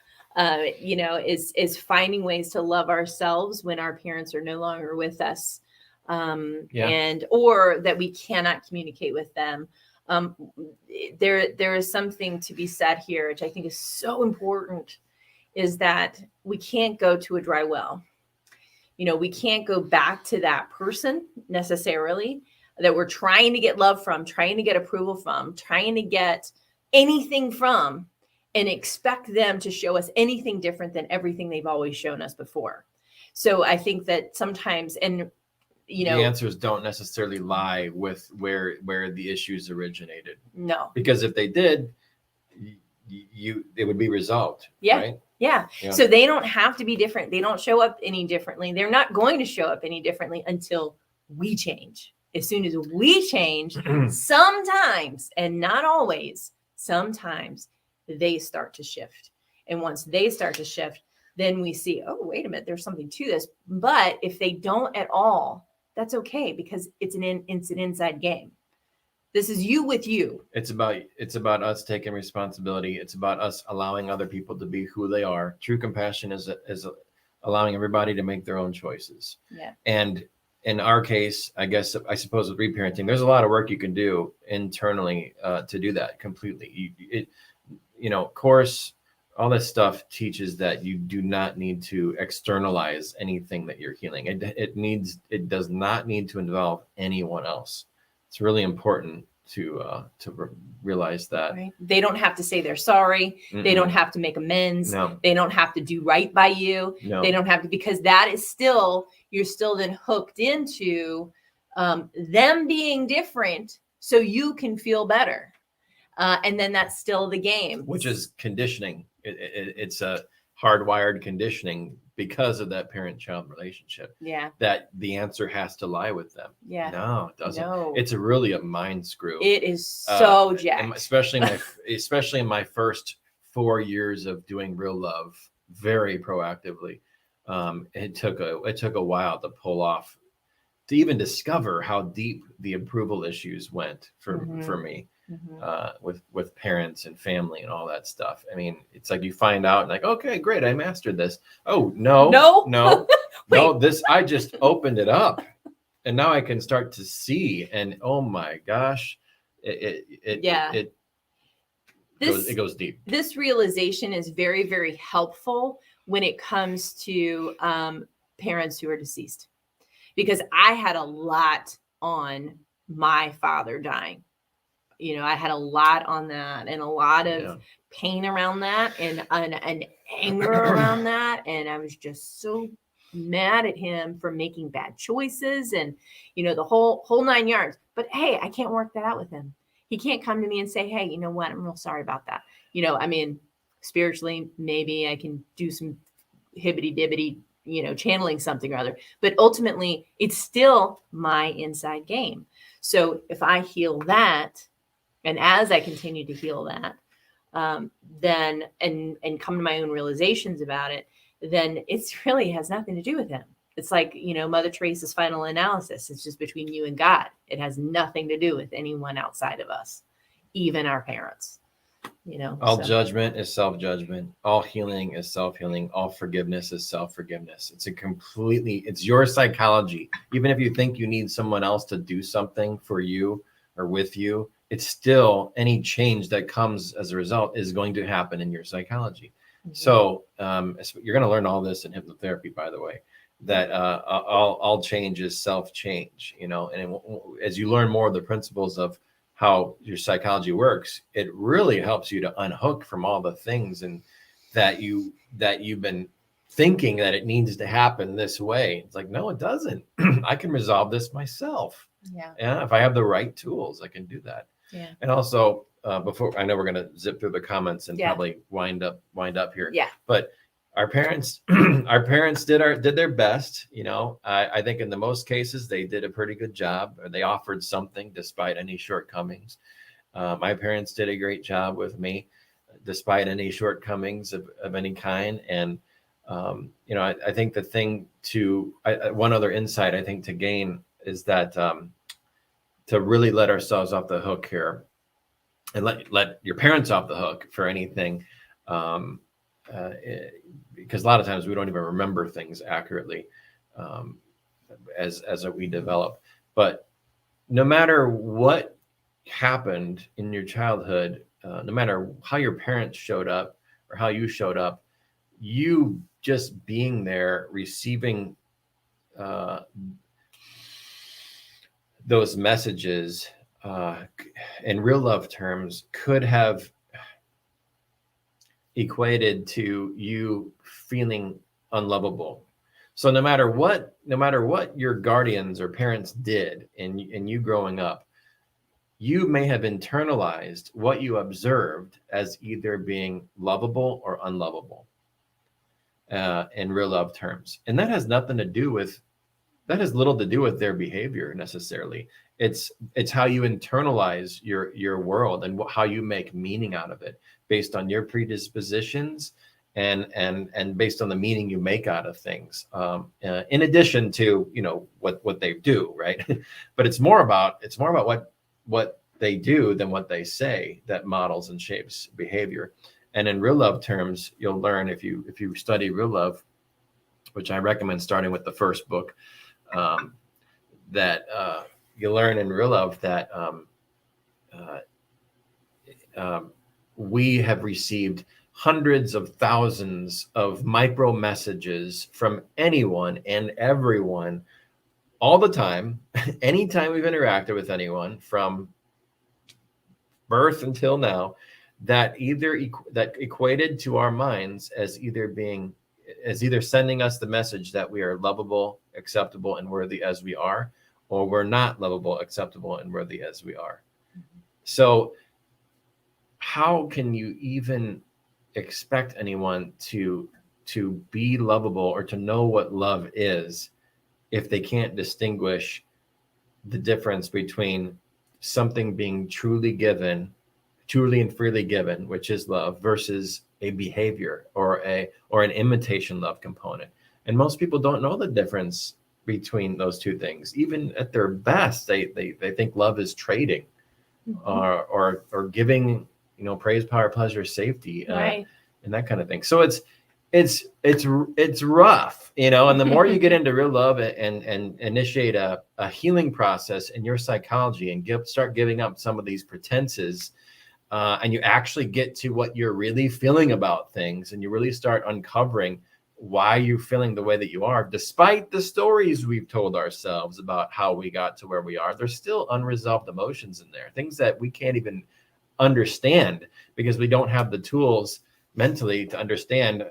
You know, is finding ways to love ourselves when our parents are no longer with us, and or that we cannot communicate with them. There is something to be said here, which I think is so important, is that we can't go to a dry well. You know, we can't go back to that person necessarily that we're trying to get love from, trying to get approval from, trying to get anything from, and expect them to show us anything different than everything they've always shown us before. So I think that sometimes, and you know, the answers don't necessarily lie with where the issues originated. No, because if they did, it would be resolved. Yeah. Right? Yeah. So they don't have to be different. They don't show up any differently. They're not going to show up any differently until we change. As soon as we change, sometimes, and not always, sometimes they start to shift. And once they start to shift, then we see, oh, wait a minute, there's something to this. But if they don't at all, that's okay, because it's an inside game. This is you with you. It's about us taking responsibility. It's about us allowing other people to be who they are. True compassion is allowing everybody to make their own choices. Yeah. And in our case, I suppose with reparenting, there's a lot of work you can do internally to do that completely. You know, course, all this stuff teaches that you do not need to externalize anything that you're healing. It does not need to involve anyone else. It's really important realize that. Right. They don't have to say they're sorry. Mm-mm. They don't have to make amends. No. They don't have to do right by you. No. They don't have to, because that is still, you're still then hooked into them being different so you can feel better. And then that's still the game. Which is conditioning. It's a hardwired conditioning because of that parent-child relationship. Yeah. That the answer has to lie with them. Yeah. No, it doesn't. No. It's really a mind screw. It is so jacked. Especially in my first 4 years of doing Real Love very proactively. It took a while to pull off, to even discover how deep the approval issues went for me. With parents and family and all that stuff. I mean, it's like you find out like, okay, great, I mastered this. Oh, no. This, I just opened it up and now I can start to see, and oh my gosh, it goes deep. This realization is very, very helpful when it comes to parents who are deceased, because I had a lot on my father dying. You know, I had a lot on that, and a lot of pain around that, and anger around that. And I was just so mad at him for making bad choices, and, you know, the whole 9 yards. But hey, I can't work that out with him. He can't come to me and say, hey, you know what? I'm real sorry about that. You know, I mean, spiritually, maybe I can do some hibbity dibbity, you know, channeling something or other. But ultimately, it's still my inside game. So if I heal that, and as I continue to heal that, then and come to my own realizations about it, then it's really has nothing to do with him. It's like, you know, Mother Teresa's final analysis. It's just between you and God. It has nothing to do with anyone outside of us, even our parents. You know, all judgment is self-judgment. All healing is self-healing. All forgiveness is self-forgiveness. It's your psychology. Even if you think you need someone else to do something for you or with you, it's still, any change that comes as a result is going to happen in your psychology. So you're going to learn all this in hypnotherapy, by the way, that all change is self-change, you know, and as you learn more of the principles of how your psychology works, it really helps you to unhook from all the things and that you've been thinking that it needs to happen this way. It's like, no, it doesn't. I can resolve this myself. Yeah. If I have the right tools, I can do that. Yeah. And also, before, I know we're going to zip through the comments and probably wind up here. Yeah. But our parents did their best. You know, I think in the most cases they did a pretty good job, or they offered something despite any shortcomings. My parents did a great job with me, despite any shortcomings of any kind. And you know, I think the thing one other insight I think to gain is that to really let ourselves off the hook here, and let your parents off the hook for anything, because a lot of times we don't even remember things accurately as we develop. But no matter what happened in your childhood, no matter how your parents showed up or how you showed up, you just being there, receiving those messages in real love terms could have equated to you feeling unlovable. So no matter what your guardians or parents did in you growing up, you may have internalized what you observed as either being lovable or unlovable in real love terms. And that has little to do with their behavior necessarily. It's how you internalize your world and how you make meaning out of it based on your predispositions and based on the meaning you make out of things. In addition to, you know, what they do, right? But it's more about what they do than what they say that models and shapes behavior. And in real love terms, you'll learn if you study real love, which I recommend starting with the first book, that you learn in real love that we have received hundreds of thousands of micro messages from anyone and everyone all the time, anytime we've interacted with anyone, from birth until now, that that equated to our minds as either sending us the message that we are lovable, acceptable, and worthy as we are, or we're not lovable, acceptable, and worthy as we are. So how can you even expect anyone to be lovable or to know what love is if they can't distinguish the difference between something being truly and freely given, which is love, versus a behavior or an imitation love component? And most people don't know the difference between those two things. Even at their best, they think love is trading, or giving, praise, power, pleasure, safety, right, and that kind of thing. So it's rough, and the more you get into real love and initiate a healing process in your psychology and start giving up some of these pretenses, and you actually get to what you're really feeling about things, and you really start uncovering why you're feeling the way that you are, despite the stories we've told ourselves about how we got to where we are. There's still unresolved emotions in there, things that we can't even understand because we don't have the tools mentally to understand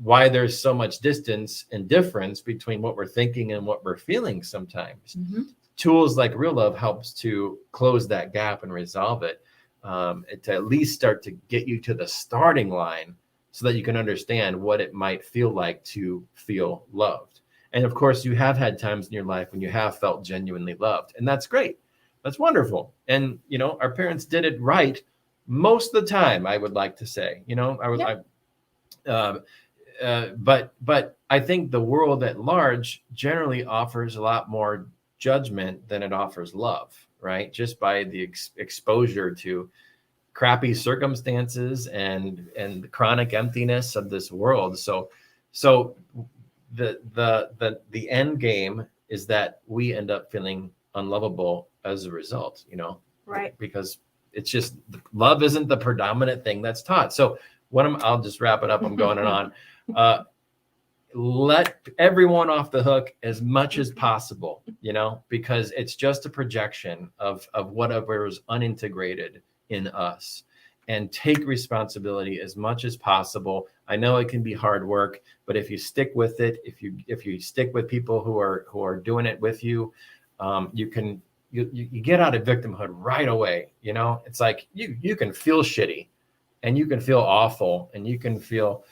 why there's so much distance and difference between what we're thinking and what we're feeling sometimes. Tools like real love helps to close that gap and resolve it, to at least start to get you to the starting line so that you can understand what it might feel like to feel loved. And of course, you have had times in your life when you have felt genuinely loved, and that's great. That's wonderful. And, our parents did it right most of the time, I would like to say. But I think the world at large generally offers a lot more judgment than it offers love, right? Just by the exposure to crappy circumstances and the chronic emptiness of this world. So the end game is that we end up feeling unlovable as a result, right? Because it's just, love isn't the predominant thing that's taught. So I'll just wrap it up. I'm going on. Let everyone off the hook as much as possible, because it's just a projection of whatever is unintegrated in us, and take responsibility as much as possible. I know it can be hard work, but if you stick with it, if you stick with people who are doing it with you, you get out of victimhood right away. It's like you can feel shitty, and you can feel awful, and you can feel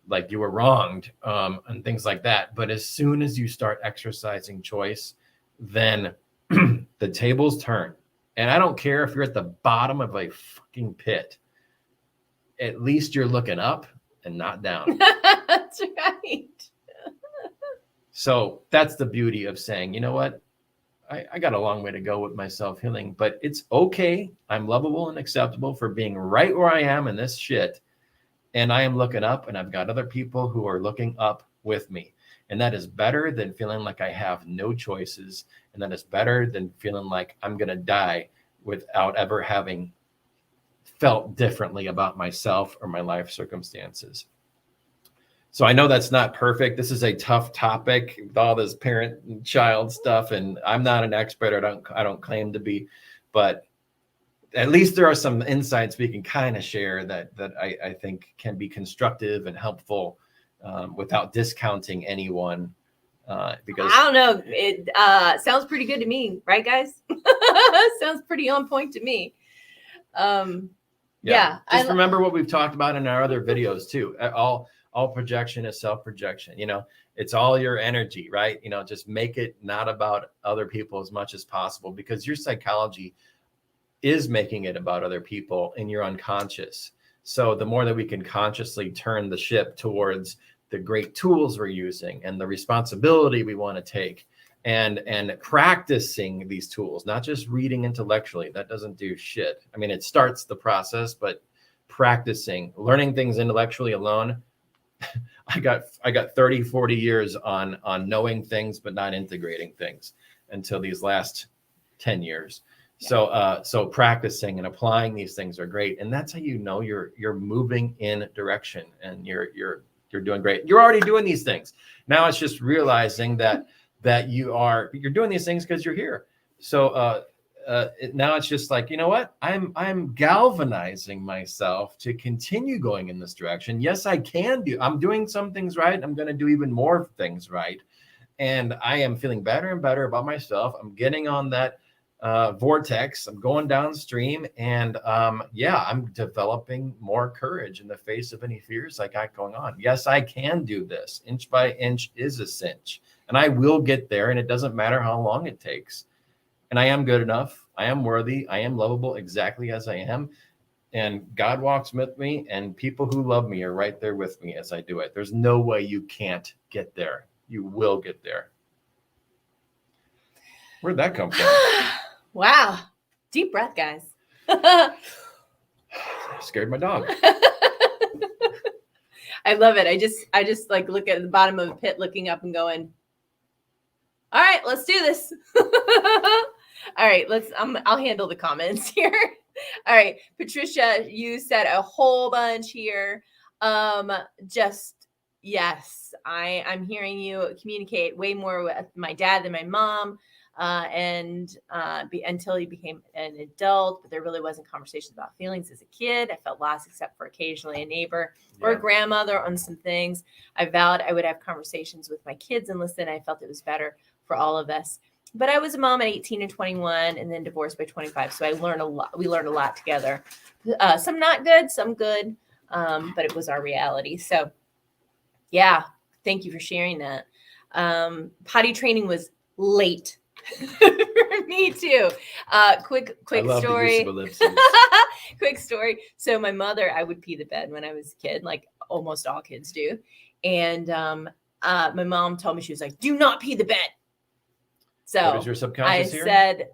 like you were wronged, and things like that. But as soon as you start exercising choice, then the tables turn. And I don't care if you're at the bottom of a fucking pit. At least you're looking up and not down. That's right. So that's the beauty of saying, you know what? I got a long way to go with my self-healing, but it's okay. I'm lovable and acceptable for being right where I am in this shit. And I am looking up, and I've got other people who are looking up with me. And that is better than feeling like I have no choices. And that is better than feeling like I'm going to die without ever having felt differently about myself or my life circumstances. So I know that's not perfect. This is a tough topic with all this parent and child stuff. And I'm not an expert. I don't claim to be, but at least there are some insights we can kind of share that I think can be constructive and helpful, without discounting anyone. Because I don't know, it sounds pretty good to me, right, guys? Sounds pretty on point to me. Just remember what we've talked about in our other videos too. All projection is self-projection. It's all your energy, right? Just make it not about other people as much as possible, because your psychology is making it about other people in your unconscious. So the more that we can consciously turn the ship towards the great tools we're using and the responsibility we want to take, and practicing these tools, not just reading intellectually, that doesn't do shit. I mean, it starts the process, but practicing, learning things intellectually alone, I got 30, 40 years on knowing things, but not integrating things until these last 10 years. So practicing and applying these things are great. And that's how you're moving in direction, and you're doing great. You're already doing these things. Now it's just realizing that you're doing these things because you're here. So now it's just like, you know what? I'm galvanizing myself to continue going in this direction. Yes, I'm doing some things right. I'm going to do even more things right. And I am feeling better and better about myself. I'm getting on that vortex. I'm going downstream, and I'm developing more courage in the face of any fears I got going on. Yes, I can do this. Inch by inch is a cinch, and I will get there. And it doesn't matter how long it takes. And I am good enough. I am worthy. I am lovable exactly as I am. And God walks with me, and people who love me are right there with me as I do it. There's no way you can't get there. You will get there. Where'd that come from? Wow. Deep breath, guys. Scared my dog. I love it. I just like look at the bottom of the pit, looking up and going, all right, let's do this. All right, I'll handle the comments here. All right, Patricia, you said a whole bunch here. Yes, I'm hearing you communicate way more with my dad than my mom. Until he became an adult, but there really wasn't conversations about feelings as a kid. I felt lost except for occasionally a neighbor or a grandmother on some things. I vowed I would have conversations with my kids and listen. I felt it was better for all of us. But I was a mom at 18 and 21 and then divorced by 25. So I learned a lot. We learned a lot together. Some not good, some good. But it was our reality. So yeah, thank you for sharing that. Potty training was late. For me too. Quick story. Quick story. So my mother, I would pee the bed when I was a kid, like almost all kids do. And my mom told me, she was like, "Do not pee the bed." So what is your subconscious I said,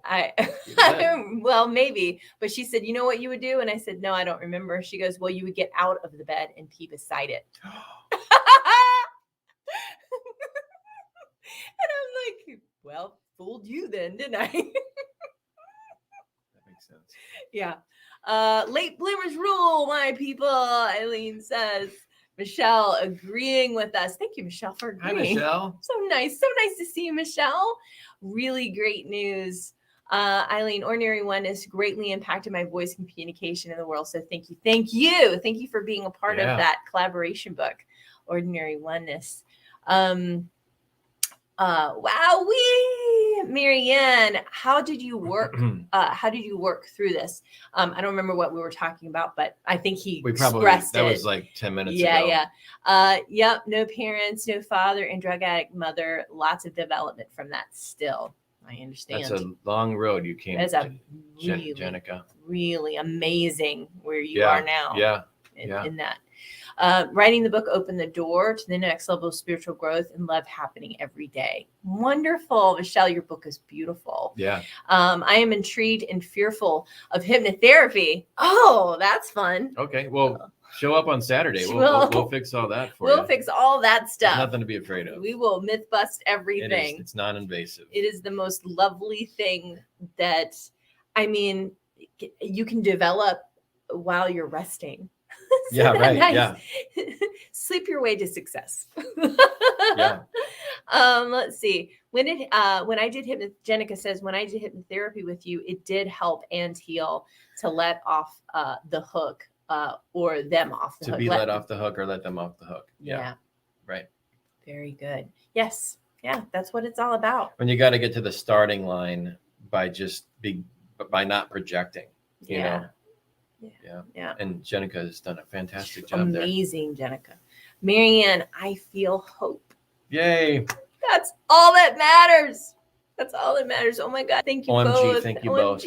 well, maybe, but she said, "You know what you would do?" And I said, "No, I don't remember." She goes, "Well, you would get out of the bed and pee beside it." And I'm like, well, fooled you then, didn't I? That makes sense. Yeah. Late bloomers rule, my people, Eileen says. Michelle agreeing with us. Thank you, Michelle, for agreeing. Hi, Michelle. So nice to see you, Michelle. Really great news. Eileen, Ordinary Oneness greatly impacted my voice and communication in the world. So thank you for being a part of that collaboration book, Ordinary Oneness. Wowee, Marianne, how did you work? How did you work through this? I don't remember what we were talking about, but I think expressed that it. was like 10 minutes ago. Yep. No parents, no father, and drug addict mother. Lots of development from that still. I understand. That's a long road you came. That's a Jenica. Really amazing where you are now. In that. Writing the book opened the door to the next level of spiritual growth and love happening every day. Wonderful. Michelle, your book is beautiful. Yeah. I am intrigued and fearful of hypnotherapy. Oh, that's fun. Okay. Well, show up on Saturday. We'll fix all that for you. We'll fix all that stuff. There's nothing to be afraid of. We will myth bust everything. It's non-invasive. It is the most lovely thing that, you can develop while you're resting. Yeah, right. Nice? Yeah. Sleep your way to success. Yeah. Let's see. Jenica says, when I did hypnotherapy with you, it did help and heal to let off the hook or them off the hook. To be let off the hook or let them off the hook. Yeah. Right. Very good. Yes. Yeah. That's what it's all about. When you got to get to the starting line by not projecting, you know. Yeah. And Jenica has done a fantastic job. Amazing, Jenica. Marianne, I feel hope. Yay. That's all that matters. Oh my God. Thank you both. Thank you both.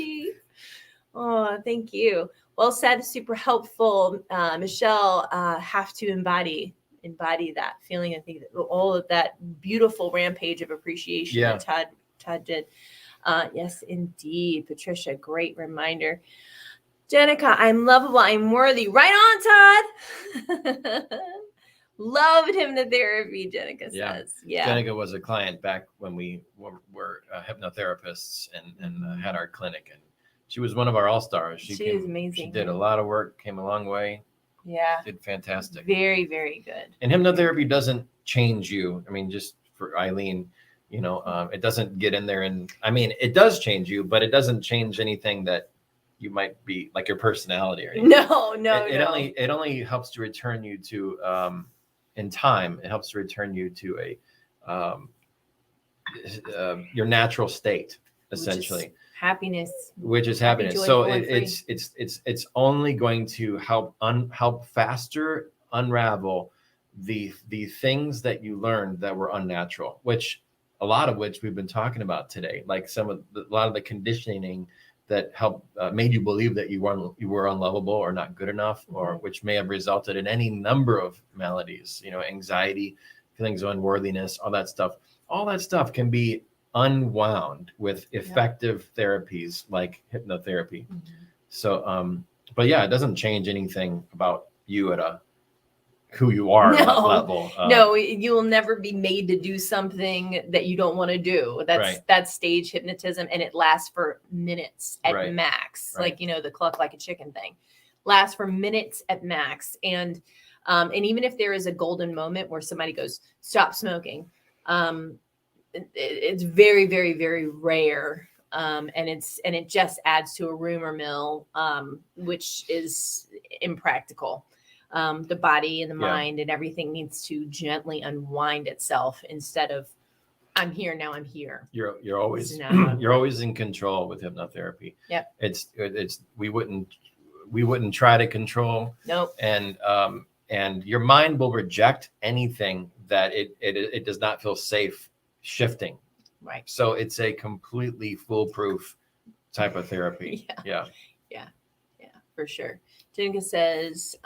Oh, thank you. Well said. Super helpful. Michelle, have to embody that feeling. I think that all of that beautiful rampage of appreciation that Todd did. Yes, indeed. Patricia, great reminder. Jenica, I'm lovable. I'm worthy. Right on, Todd. Loved hypnotherapy, Jenica says. Yeah. Jenica was a client back when we were hypnotherapists and had our clinic. And she was one of our all-stars. She is amazing. She did a lot of work, came a long way. Yeah. Did fantastic. Very, very good. And hypnotherapy doesn't change you. Just for Eileen, It doesn't get in there. And I mean, it does change you, but it doesn't change anything that you might be, like your personality or anything. No. It only helps to return you to, in time, it helps to return you to your natural state, essentially. Which is happiness. So it's only going to help faster unravel the things that you learned that were unnatural, a lot of which we've been talking about today, like a lot of the conditioning that made you believe that you were unlovable or not good enough, or which may have resulted in any number of maladies, anxiety, feelings of unworthiness, all that stuff. All that stuff can be unwound with effective therapies like hypnotherapy. So, but yeah, it doesn't change anything about you at who you are level. No, you will never be made to do something that you don't want to do. That's stage hypnotism, and it lasts for minutes at max. Like, the cluck like a chicken thing lasts for minutes at max. And even if there is a golden moment where somebody goes, stop smoking, it's very, very, very rare. And it just adds to a rumor mill, which is impractical. The body and the mind and everything needs to gently unwind itself instead of I'm here now. I'm here. You're always in control with hypnotherapy. Yep. We wouldn't try to control. Nope. And your mind will reject anything that it does not feel safe shifting. Right. So it's a completely foolproof type of therapy. Yeah, for sure. Jenica says,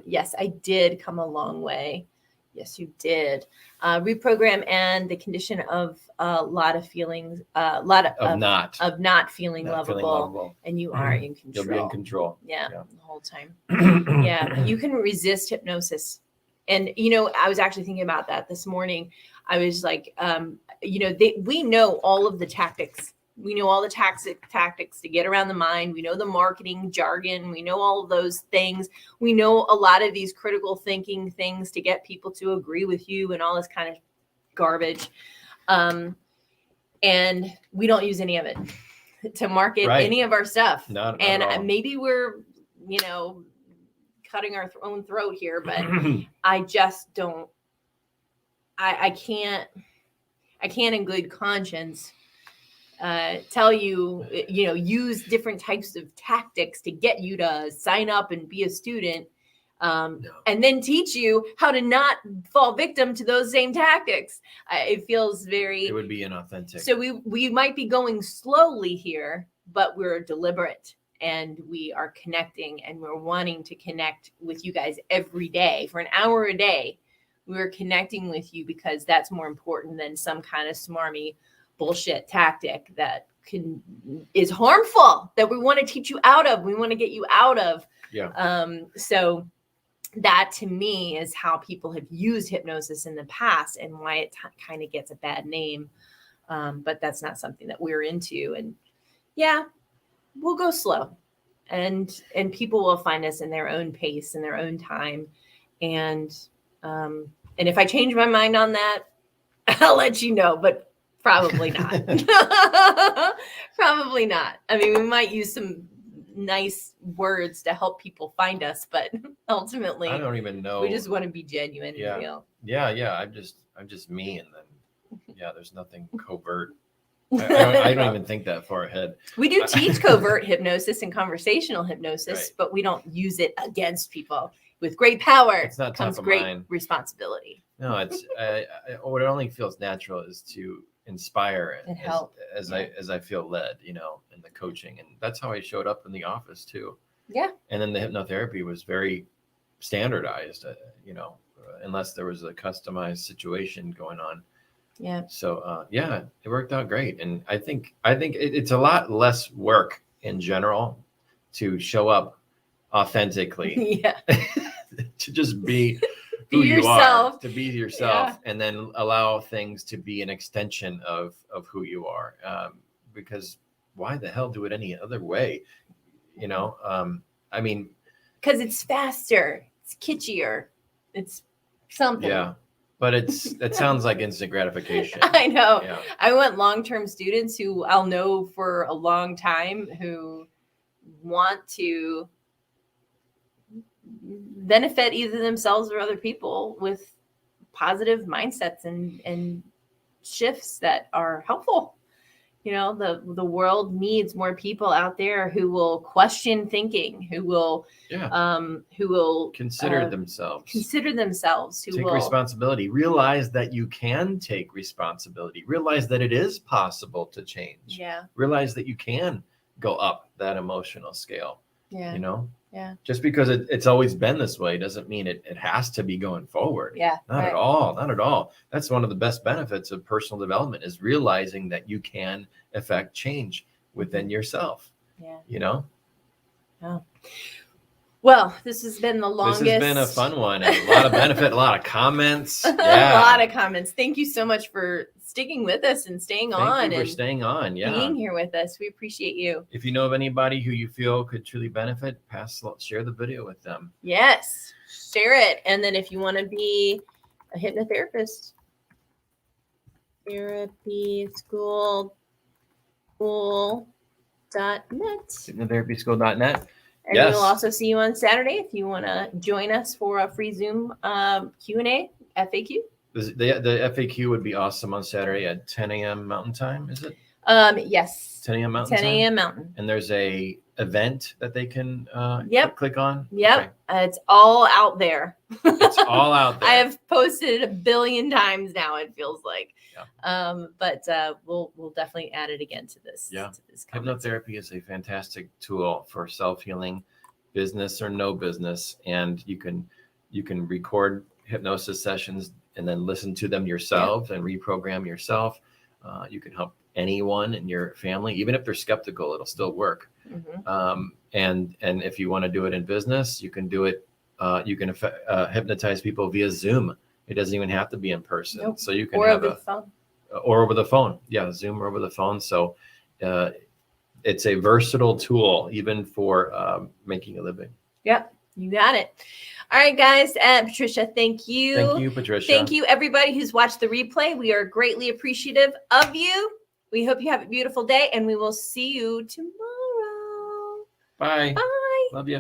yes, I did come a long way. Yes, you did. Reprogram and the condition of a lot of feelings, of not feeling lovable. And you are in control. You'll be in control. Yeah. The whole time. Yeah. You can resist hypnosis. And, I was actually thinking about that this morning. I was like, we know all of the tactics. We know all the tactics to get around the mind. We know the marketing jargon. We know all of those things. We know a lot of these critical thinking things to get people to agree with you and all this kind of garbage. And we don't use any of it to market any of our stuff. And maybe we're, cutting our own throat here, but I just don't, I can't in good conscience tell you, use different types of tactics to get you to sign up and be a student, and then teach you how to not fall victim to those same tactics. It would be inauthentic. So we might be going slowly here, but we're deliberate and we are connecting and we're wanting to connect with you guys every day for an hour a day. We're connecting with you because that's more important than some kind of smarmy bullshit tactic that is harmful, that we want to teach you out of. We want to get you out of. So that to me is how people have used hypnosis in the past and why it kind of gets a bad name. But that's not something that we're into. And we'll go slow and people will find us in their own pace, in their own time. And if I change my mind on that, I'll let you know, but probably not. Probably not. I mean, we might use some nice words to help people find us, but ultimately, I don't even know. We just want to be genuine and real. Yeah. I'm just me, and then there's nothing covert. I don't even think that far ahead. We do teach covert hypnosis and conversational hypnosis, but we don't use it against people. With great power comes great responsibility. No, it's what it only feels natural is to inspire and help as I feel led, in the coaching, and that's how I showed up in the office too. Yeah. And then the hypnotherapy was very standardized, unless there was a customized situation going on. Yeah. So it worked out great, and I think it's a lot less work in general to show up authentically. Yeah. To just be who you are, to be yourself, and then allow things to be an extension of who you are. Because why the hell do it any other way? I mean, because it's faster, it's kitschier, it's something. But it sounds like instant gratification. I know. Yeah. I want long-term students who I'll know for a long time who want to benefit either themselves or other people with positive mindsets and shifts that are helpful. You know, the world needs more people out there who will question thinking, who will consider themselves, who take will responsibility, realize that you can take responsibility, realize that it is possible to change. Yeah. Realize that you can go up that emotional scale. Yeah. You know? Yeah. Just because it's always been this way doesn't mean it has to be going forward. Yeah. Not at all. Not at all. That's one of the best benefits of personal development is realizing that you can affect change within yourself. Yeah. You know? Oh. Well, this has been the longest. This has been a fun one. And a lot of benefit, a lot of comments. Yeah. A lot of comments. Thank you so much for sticking with us and staying on. Thank you for staying on. Yeah. Being here with us. We appreciate you. If you know of anybody who you feel could truly benefit, share the video with them. Yes. Share it. And then if you want to be a hypnotherapist, therapyschool.net. Hypnotherapyschool.net. And yes. we'll also see you on Saturday if you want to join us for a free Zoom Q&A FAQ. The FAQ would be awesome on Saturday at 10 a.m. Mountain Time, is it? Yes. 10 a.m. Mountain 10 a.m. Mountain. And there's a event that they can click on? Yep. Okay. It's all out there. It's all out there. I have posted it 1 billion times now, it feels like. Yeah. But we'll definitely add it again to this. Yeah. To this Hypnotherapy is a fantastic tool for self-healing, business or no business. And you can record hypnosis sessions and then listen to them yourself and reprogram yourself. You can help anyone in your family, even if they're skeptical, it'll still work. Mm-hmm. And if you want to do it in business, you can do it. You can hypnotize people via Zoom. It doesn't even have to be in person. Nope. So you can have over the phone. Yeah, Zoom or over the phone. So it's a versatile tool, even for making a living. Yep, you got it. All right, guys. Patricia, thank you. Thank you, Patricia. Thank you, everybody who's watched the replay. We are greatly appreciative of you. We hope you have a beautiful day, and we will see you tomorrow. Bye. Bye. Love you.